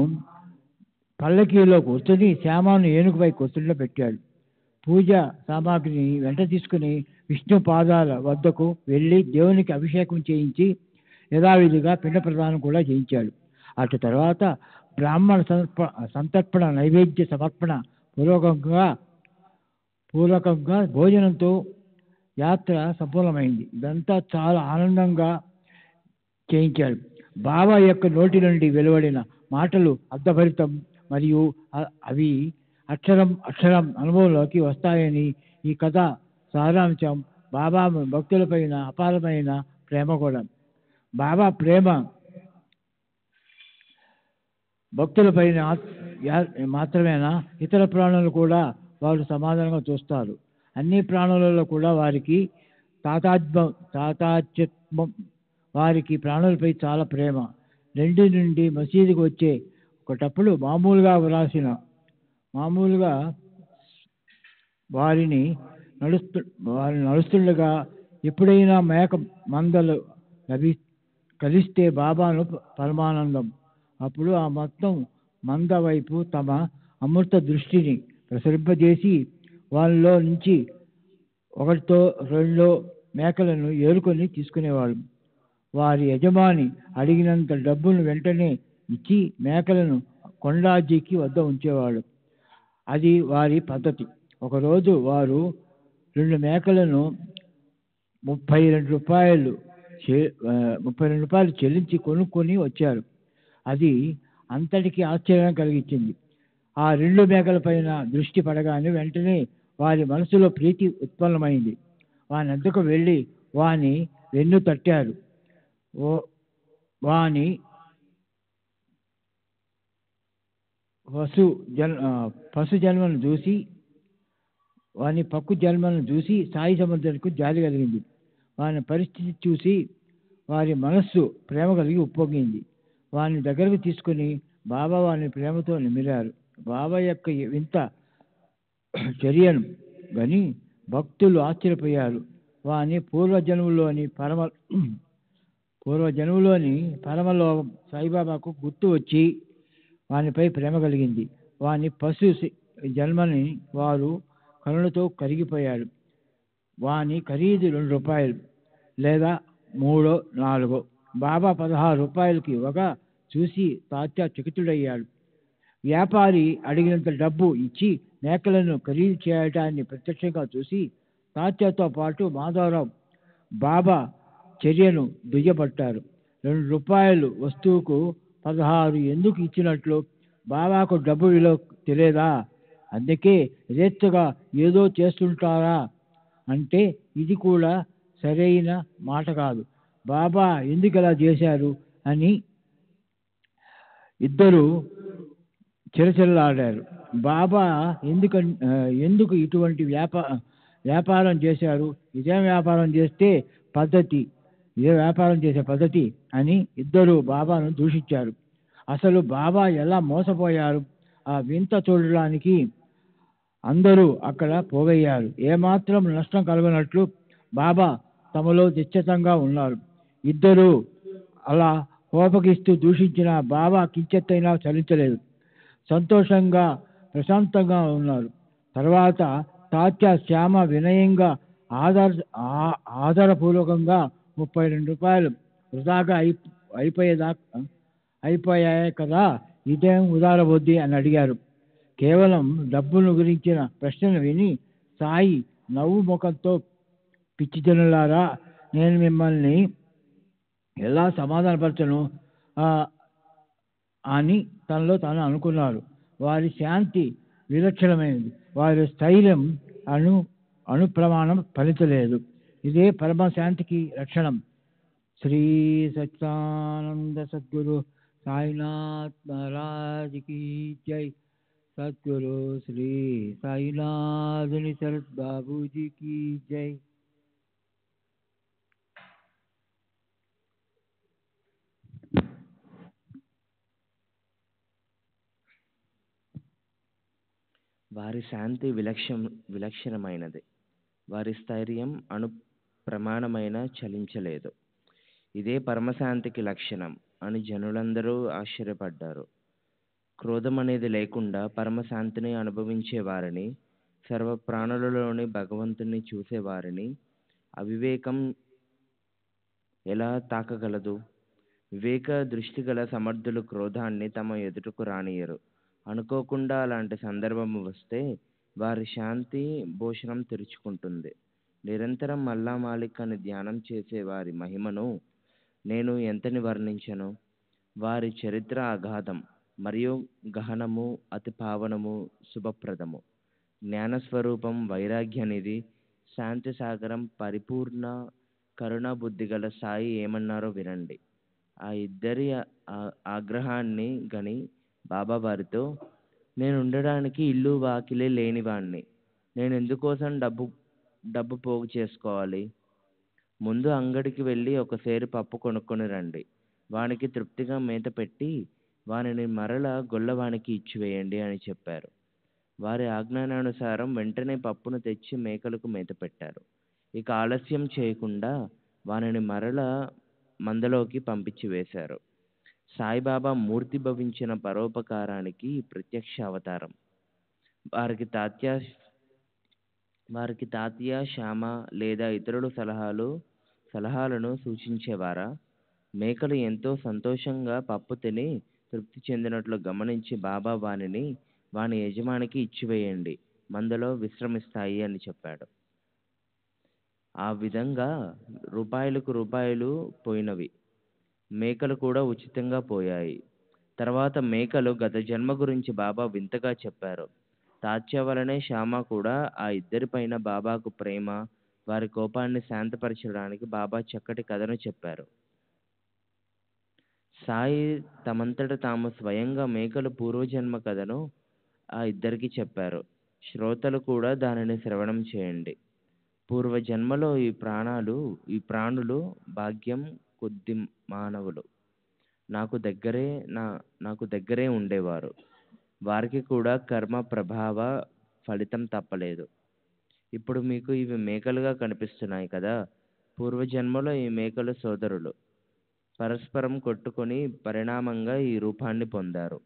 పల్లకీలో కూర్చొని శ్యామను ఏనుగుపై కూర్చుండబెట్టాడు. పూజ సామాగ్రిని వెంట తీసుకుని విష్ణు పాదాల వద్దకు వెళ్ళి దేవునికి అభిషేకం చేయించి యథావిధిగా పిండ ప్రదానం కూడా చేయించాడు. అటు తర్వాత బ్రాహ్మణ సంతర్పణ నైవేద్య సమర్పణ పూర్వకంగా భోజనంతో యాత్ర సంపూర్ణమైంది. ఇదంతా చాలా ఆనందంగా చేయించాడు. బాబా యొక్క నోటి నుండి వెలువడిన మాటలు అర్థభరితం మరియు అవి అక్షరం అనుభవంలోకి వస్తాయని ఈ కథ సారాంశం బాబా భక్తులపైన అపారమైన ప్రేమ కూడా. బాబా ప్రేమ భక్తులపైన మాత్రమేనా, ఇతర ప్రాణులు కూడా వారు సమాధానంగా చూస్తారు. అన్ని ప్రాణులలో కూడా వారికి తాతాత్మ్యం, వారికి ప్రాణులపై చాలా ప్రేమ. రెండు నుండి మసీదుకు వచ్చే ఒకటప్పుడు మామూలుగా వారిని నడుస్తుండగా ఎప్పుడైనా మేక మందలు కలిస్తే బాబాను పరమానందం. అప్పుడు ఆ మొత్తం మంద వైపు తమ అమృత దృష్టిని ప్రసరింపజేసి వాళ్ళలో నుంచి ఒకటితో రెండో మేకలను ఏరుకొని తీసుకునేవాడు. వారి యజమాని అడిగినంత డబ్బును వెంటనే ఇచ్చి మేకలను కొండాజీకి వద్ద ఉంచేవాడు. అది వారి పద్ధతి. ఒకరోజు వారు 2 మేకలను 32 రూపాయలు చెల్లించి కొనుక్కొని వచ్చారు. అది అంతటికీ ఆశ్చర్యం కలిగించింది. ఆ 2 మేకల పైన దృష్టి పడగానే వెంటనే వారి మనసులో ప్రీతి ఉత్పన్నమైంది. వాని వద్దకు వెళ్ళి వాని వెన్ను తట్టారు. వాని పక్కు జన్మను చూసి సాయి సముద్రానికి జాలి కలిగింది. వాని పరిస్థితి చూసి వారి మనస్సు ప్రేమ కలిగి ఉప్పొంగింది. వాని దగ్గరకు తీసుకుని బాబా వారిని ప్రేమతో నిమిరారు. బాబా యొక్క వింత చర్యను గని భక్తులు ఆశ్చర్యపోయారు. వాని పూర్వజన్మలోని పరమలో సాయిబాబాకు గుర్తు వచ్చి వానిపై ప్రేమ కలిగింది. వాని పశు జన్మని వారు కరుణతో కరిగిపోయాడు. వాని ఖరీదు 2 రూపాయలు లేదా 3, 4. బాబా 16 రూపాయలకి ఒక చూసి తాత్యా చకితుడయ్యాడు. వ్యాపారి అడిగినంత డబ్బు ఇచ్చి మేకలను ఖరీదు చేయటాన్ని ప్రత్యక్షంగా చూసి తాత్యాతో పాటు మాధవరావు బాబా చర్యను దుయ్యబట్టారు. 2 రూపాయలు వస్తువుకు 16 ఎందుకు ఇచ్చినట్లు? బాబాకు డబ్బు విలువ తెలియదా? అందుకే యథేచ్ఛగా ఏదో చేస్తుంటారా అంటే ఇది కూడా సరైన మాట కాదు. బాబా ఎందుకు ఇలా చేశారు అని ఇద్దరు చిరచిరలాడారు. బాబా ఎందుకు ఇటువంటి వ్యాపారం చేశారు? ఇదే వ్యాపారం చేసే పద్ధతి అని ఇద్దరు బాబాను దూషించారు. అసలు బాబా ఎలా మోసపోయారు? ఆ వింత చూడడానికి అందరూ అక్కడ పోగయ్యారు. ఏమాత్రం నష్టం కలగనట్లు బాబా తమలో నిశ్చితంగా ఉన్నారు. ఇద్దరు అలా కోపగిస్తూ దూషించిన బాబా కించెత్తైనా చలించలేదు. సంతోషంగా ప్రశాంతంగా ఉన్నారు. తర్వాత తాత్యా శ్యామ వినయంగా ఆధారపూర్వకంగా 32 రూపాయలు వృధాగా అయిపోయాయి కదా, ఇదేం ఉదార బుద్ధి అని అడిగారు. కేవలం డబ్బును గురించిన ప్రశ్నను విని సాయి నవ్వు ముఖంతో పిచ్చి జనులారా, నేను మిమ్మల్ని ఎలా సమాధానపరచను అని తనలో తాను అనుకున్నారు. వారి శాంతి విలక్షణమైనది. వారి స్థైర్యం అనుప్రమాణం ఫలించలేదు. ఇదే పరమశాంతికి లక్షణం. శ్రీ సత్యానంద సద్గురు సాయినాథ్ మహారాజ్ की जय. सद्गुरु श्री साईनाथ शरद बाबू जी की जय. వారి శాంతి విలక్షణమైనది. వారి స్థైర్యం ప్రమాణమైన చలించలేదు. ఇదే పరమశాంతికి లక్షణం అని జనులందరూ ఆశ్చర్యపడ్డారు. క్రోధం అనేది లేకుండా పరమశాంతిని అనుభవించే వారిని, సర్వ ప్రాణులలోని భగవంతుని చూసేవారిని అవివేకం ఎలా తాకగలదు? వివేక దృష్టి గల సమర్థులు క్రోధాన్ని తమ ఎదుటకు రానియరు. అనుకోకుండా అలాంటి సందర్భం వస్తే వారి శాంతి భూషణం తెరుచుకుంటుంది. నిరంతరం అల్లా మాలిక్ అని ధ్యానం చేసే వారి మహిమను నేను ఎంతని వర్ణించను? వారి చరిత్ర అగాధం మరియు గహనము, అతి పావనము, శుభప్రదము. జ్ఞానస్వరూపం, వైరాగ్యనిధి, శాంతి సాగరం పరిపూర్ణ కరుణా బుద్ధిగల సాయి ఏమన్నారో వినండి. ఆ ఇద్దరి ఆగ్రహాన్ని గని బాబా వారితో, నేను ఉండడానికి ఇల్లు వాకిలే లేనివాణ్ణి, నేను ఎందుకోసం డబ్బు పోగు చేసుకోవాలి? ముందు అంగడికి వెళ్ళి ఒక సేరు పప్పు కొనుక్కొని రండి, వానికి తృప్తిగా మేత పెట్టి వానిని మరల గొల్లవానికి ఇచ్చివేయండి అని చెప్పారు. వారి ఆజ్ఞానుసారం వెంటనే పప్పును తెచ్చి మేకలకు మేత పెట్టారు. ఇక ఆలస్యం చేయకుండా వానిని మరల మందలోకి పంపించి వేశారు. సాయిబాబా మూర్తి భవించిన పరోపకారానికి ప్రత్యక్ష అవతారం. వారికి తాత్య, శ్యామ లేదా ఇతరులు సలహాలను సూచించేవారా? మేకలు ఎంతో సంతోషంగా పప్పు తిని తృప్తి చెందినట్లు గమనించి బాబా వాని యజమానికి ఇచ్చివేయండి, మందలో విశ్రమిస్తాయి అని చెప్పాడు. ఆ విధంగా రూపాయలు పోయినవి, మేకలు కూడా ఉచితంగా పోయాయి. తర్వాత మేకలు గత జన్మ గురించి బాబా వింతగా చెప్పారు. తాత్య వలనే శ్యామ కూడా ఆ ఇద్దరిపైన బాబాకు ప్రేమ, వారి కోపాన్ని శాంతపరచడానికి బాబా చక్కటి కథను చెప్పారు. సాయి తమంతట తాము స్వయంగా మేకలు పూర్వజన్మ కథను ఆ ఇద్దరికి చెప్పారు. శ్రోతలు కూడా దానిని శ్రవణం చేయండి. పూర్వజన్మలో ఈ ప్రాణులు భాగ్యం కొద్ది మానవులు నాకు దగ్గరే ఉండేవారు. వారికి కూడా కర్మ ప్రభావ ఫలితం తప్పలేదు. ఇప్పుడు మీకు ఇవి మేకలుగా కనిపిస్తున్నాయి కదా. పూర్వజన్మలో ఈ మేకలు సోదరులు పరస్పరం కొట్టుకొని పరిణామంగా ఈ రూపాన్ని పొందారు.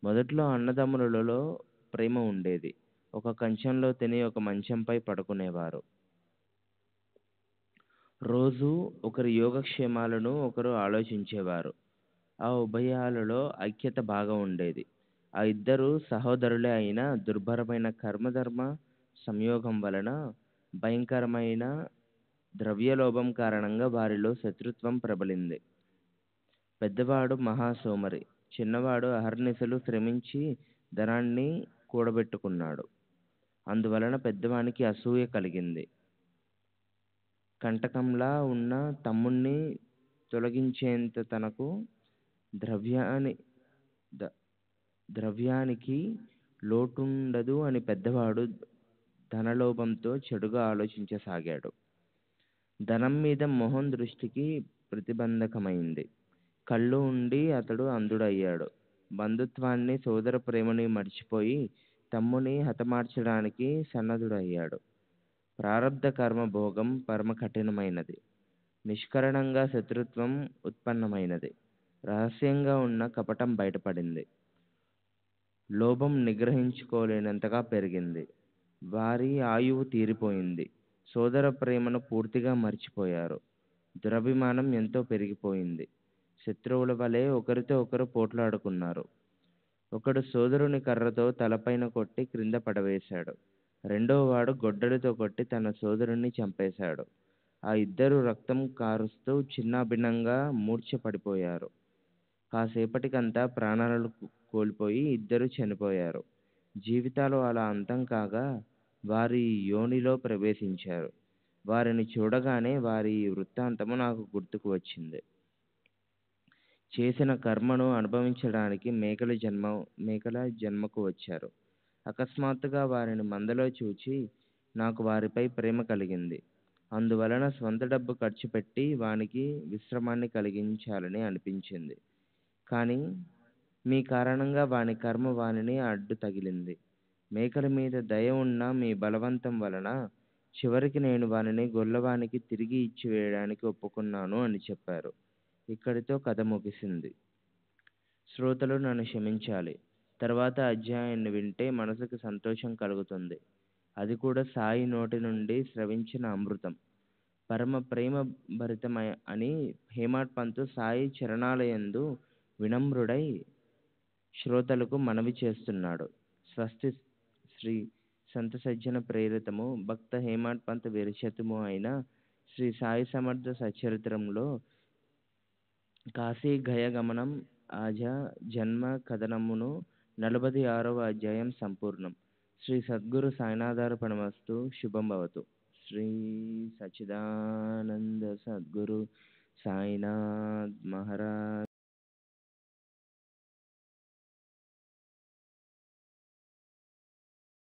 మొదట్లో అన్నదమ్ములలో ప్రేమ ఉండేది. ఒక కంచంలో తిని ఒక మంచంపై పడుకునేవారు. రోజు ఒకరి యోగక్షేమాలను ఒకరు ఆలోచించేవారు. ఆ ఉభయాలలో ఐక్యత బాగా ఉండేది. ఆ ఇద్దరు సహోదరులే అయినా దుర్భరమైన కర్మధర్మ సంయోగం వలన భయంకరమైన ద్రవ్యలోభం కారణంగా వారిలో శత్రుత్వం ప్రబలింది. పెద్దవాడు మహాసోమరి, చిన్నవాడు అహర్నిశలు శ్రమించి ధనాన్ని కూడబెట్టుకున్నాడు. అందువలన పెద్దవానికి అసూయ కలిగింది. కంటకంలా ఉన్న తమ్ముణ్ణి తొలగించేంత తనకు ద్రవ్యానికి లోటుండదు అని పెద్దవాడు ధనలోభంతో చెడుగా ఆలోచించసాగాడు. ధనం మీద మోహన్ దృష్టికి ప్రతిబంధకమైంది. కళ్ళు ఉండి అతడు అంధుడయ్యాడు. బంధుత్వాన్ని, సోదర ప్రేమని మర్చిపోయి తమ్ముని హతమార్చడానికి సన్నద్ధుడయ్యాడు. ప్రారబ్ధ కర్మ భోగం పరమ కఠినమైనది. నిష్కరణంగా శత్రుత్వం ఉత్పన్నమైనది. రహస్యంగా ఉన్న కపటం బయటపడింది. లోభం నిగ్రహించుకోలేనంతగా పెరిగింది. వారి ఆయువు తీరిపోయింది. సోదర ప్రేమను పూర్తిగా మర్చిపోయారు. దురభిమానం ఎంతో పెరిగిపోయింది. శత్రువుల వలె ఒకరితో ఒకరు పోట్లాడుకున్నారు. ఒకడు సోదరుని కర్రతో తలపైన కొట్టి క్రింద పడవేశాడు. రెండోవాడు గొడ్డలితో కొట్టి తన సోదరుణ్ణి చంపేశాడు. ఆ ఇద్దరు రక్తం కారుస్తూ చిన్నాభిన్నంగా మూర్ఛ పడిపోయారు. కాసేపటికంతా ప్రాణాలను కోల్పోయి ఇద్దరు చనిపోయారు. జీవితాలు అలా అంతం కాగా వారి యోనిలో ప్రవేశించారు. వారిని చూడగానే వారి వృత్తాంతము నాకు గుర్తుకు వచ్చింది. చేసిన కర్మను అనుభవించడానికి మేకల జన్మకు వచ్చారు. అకస్మాత్తుగా వారిని మందలో చూచి నాకు వారిపై ప్రేమ కలిగింది. అందువలన స్వంత డబ్బు ఖర్చు పెట్టి వానికి విశ్రమాన్ని కలిగించాలని అనిపించింది. కానీ మీ కారణంగా వాని కర్మ వానిని అడ్డు తగిలింది. మేకల మీద దయ ఉన్న మీ బలవంతం వలన చివరికి నేను వానిని గొల్లవానికి తిరిగి ఇచ్చివేయడానికి ఒప్పుకున్నాను అని చెప్పారు. ఇక్కడితో కథ ముగిసింది. శ్రోతలు నన్ను క్షమించాలి. తర్వాత అధ్యాయాన్ని వింటే మనసుకు సంతోషం కలుగుతుంది. అది కూడా సాయి నోటి నుండి స్రవించిన అమృతం. పరమ ప్రేమ భరితమై అని హేమాడ్ పంతు సాయి చరణాలయందు వినమ్రుడై శ్రోతలకు మనవి చేస్తున్నాడు. స్వస్తి శ్రీ సంత సజ్జన ప్రేరితము భక్త హేమాడ్ పంత్ విరచితము అయిన శ్రీ సాయి సమర్థ సచరిత్రంలో కాశీ గయగమనం ఆజ జన్మ కథనమును 46వ అధ్యాయం సంపూర్ణం. శ్రీ సద్గురు సాయినాథార్పణమస్తు. శుభం భవతు. श्री सच्चिदानंद सद्गुरु साईनाथ महाराज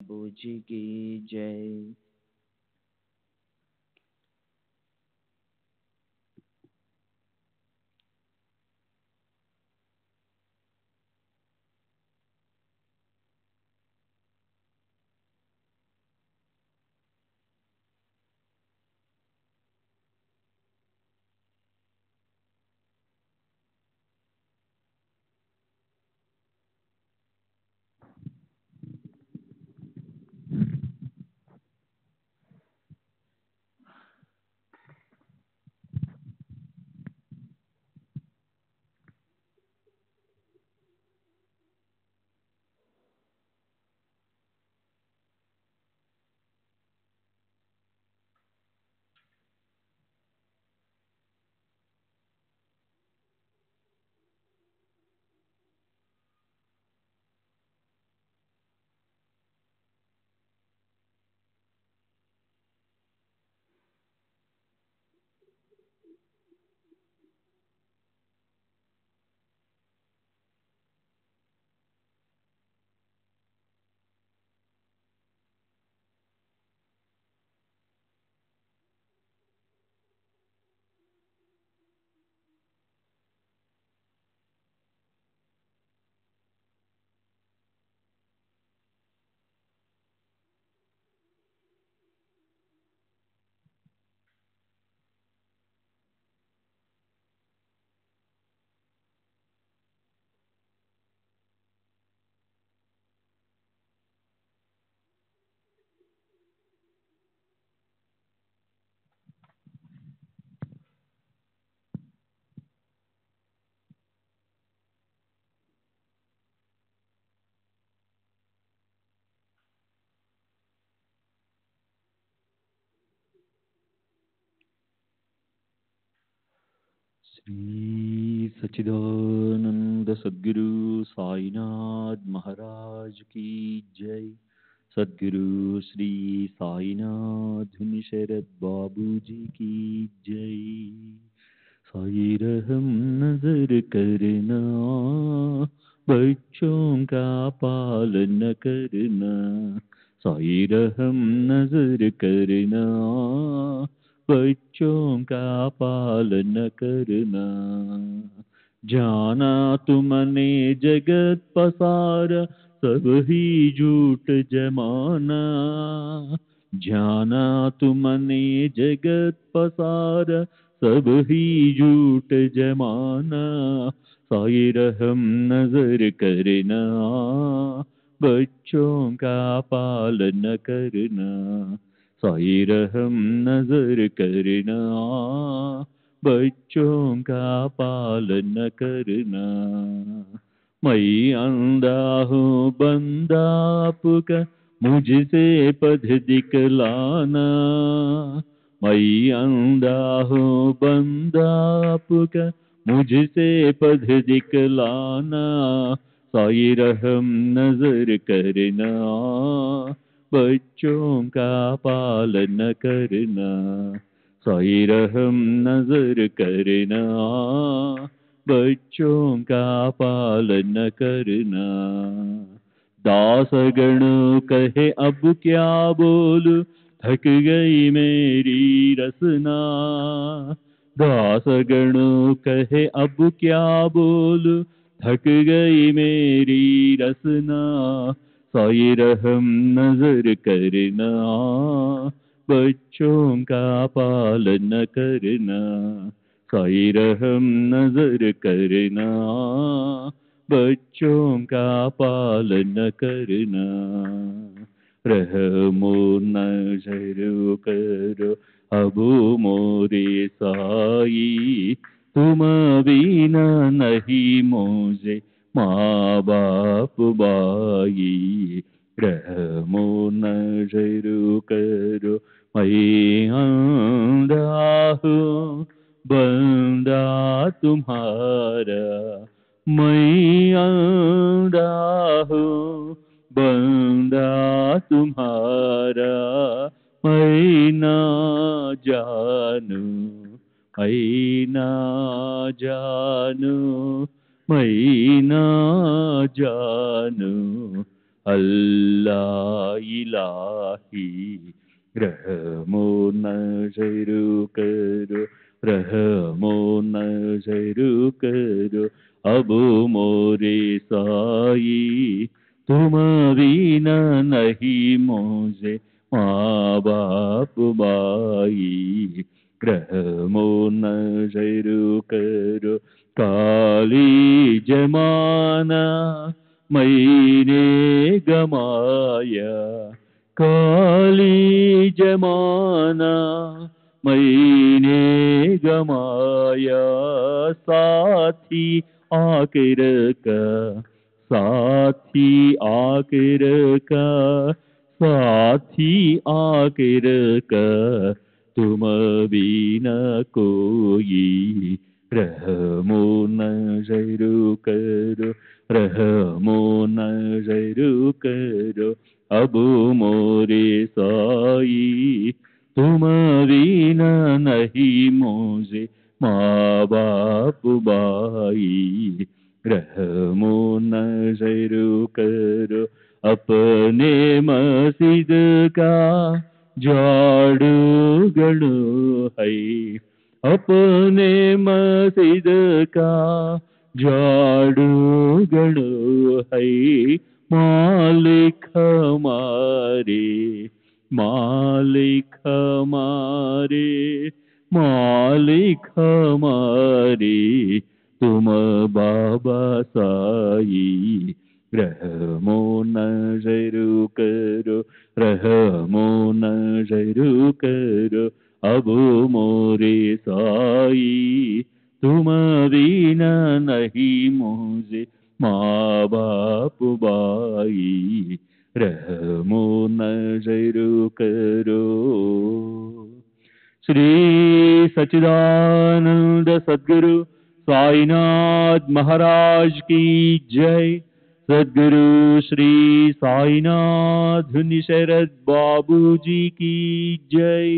बाबू जी की जय। श्री सच्चिदानंद सद्गुरु साईनाथ महाराज की जय। सद्गुरु श्री साईनाथ शरद बाबू जी की जय। साई रहम नजर करना, बच्चों का पालन करना। साई रहम नजर करना, बच्चों का पालन करना। जाना तुमने जगत पसारा, सब ही झूठ जमाना। जाना तुमने जगत पसारा, सब ही झूठ जमाना। साई रहम नजर करना, बच्चों का पालन करना। साई रहम नजर करना, बच्चों का पालन करना। मैं अंधा हूँ बंदा आपका, मुझसे पथ दिखलाना। मैं अंधा हूँ बंदा आपका, मुझसे पथ दिखलाना। साई रहम नजर करना, बच्चों का पालन करना। साई रहम नजर करना, बच्चों का पालन करना। दासगण कहे अब क्या बोलूं, थक गई मेरी रसना। दासगण कहे अब क्या बोलूं, थक गई मेरी रसना। साई रहम नजर करना, बच्चों का पालन करना। साई रहम नजर करना, बच्चों का पालन करना। रहमो नजर करो अब मोरे साई, तुम बिना नहीं मुझे माँ बाप बाई। रहमो नजर करो मैं अंधा हूँ बंदा तुम्हारा। मैं अंधा हूँ बंदा तुम्हारा, मैं ना जानु मैना जानु मैना जानु अल्लाह इलाही रहमो नजरू करो रहमो नजरू करो अब मोरे साई तुम बिना नहीं मुझे माँ बाप बाई रहमो नजरू करो काली जमाना मैंने गमाया काली जमाना मैंने गमाया साथी आखिर का साथी आखिर का साथी आखिर का तुम बिना कोई रहमो नजरू करो रहमो नजरू करो अब मोरे साई तुम बिना नहीं मुझे माँ बाप बाई रहमो नजरू करो अपने मस्जिद का झाड़ू गणो है अपने मस्जिद का झाड़ू गणो है मालिक हमारे मालिक हमारे मालिक हमारे तुम बाबा साई रहमो नजरू करो रहमो नजरू करो अब मोरे साई तुम बिना नहीं मुझे माँ बाप बाई रहमो नजरू करो। श्री सच्चिदानंद सद्गुरु साईनाथ महाराज की जय। सद्गुरु श्री साईनाथ शरद बाबू जी की जय।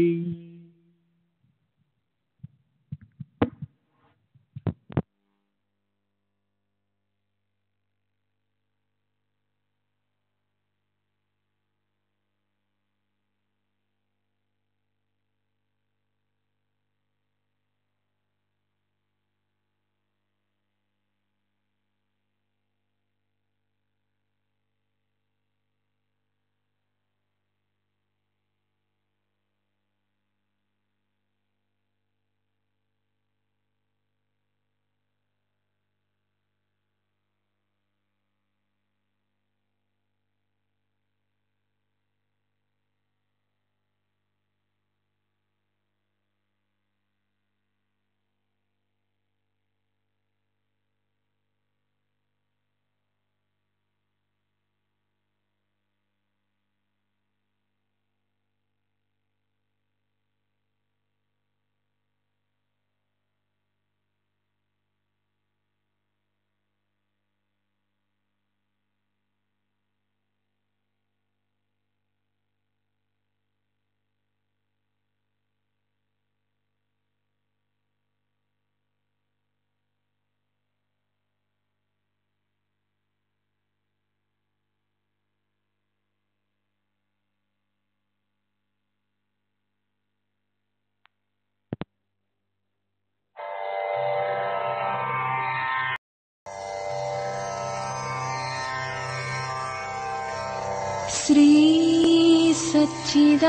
श्री सच्चिदानंद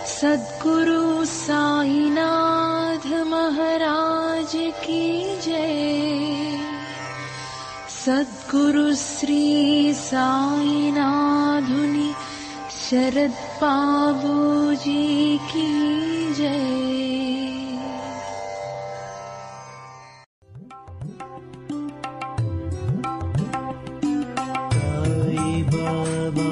सद्गुरु साईनाथ महाराज की जय। सद्गुरु श्री साईनाथुनि शरद बाबू जी की जय। Baba,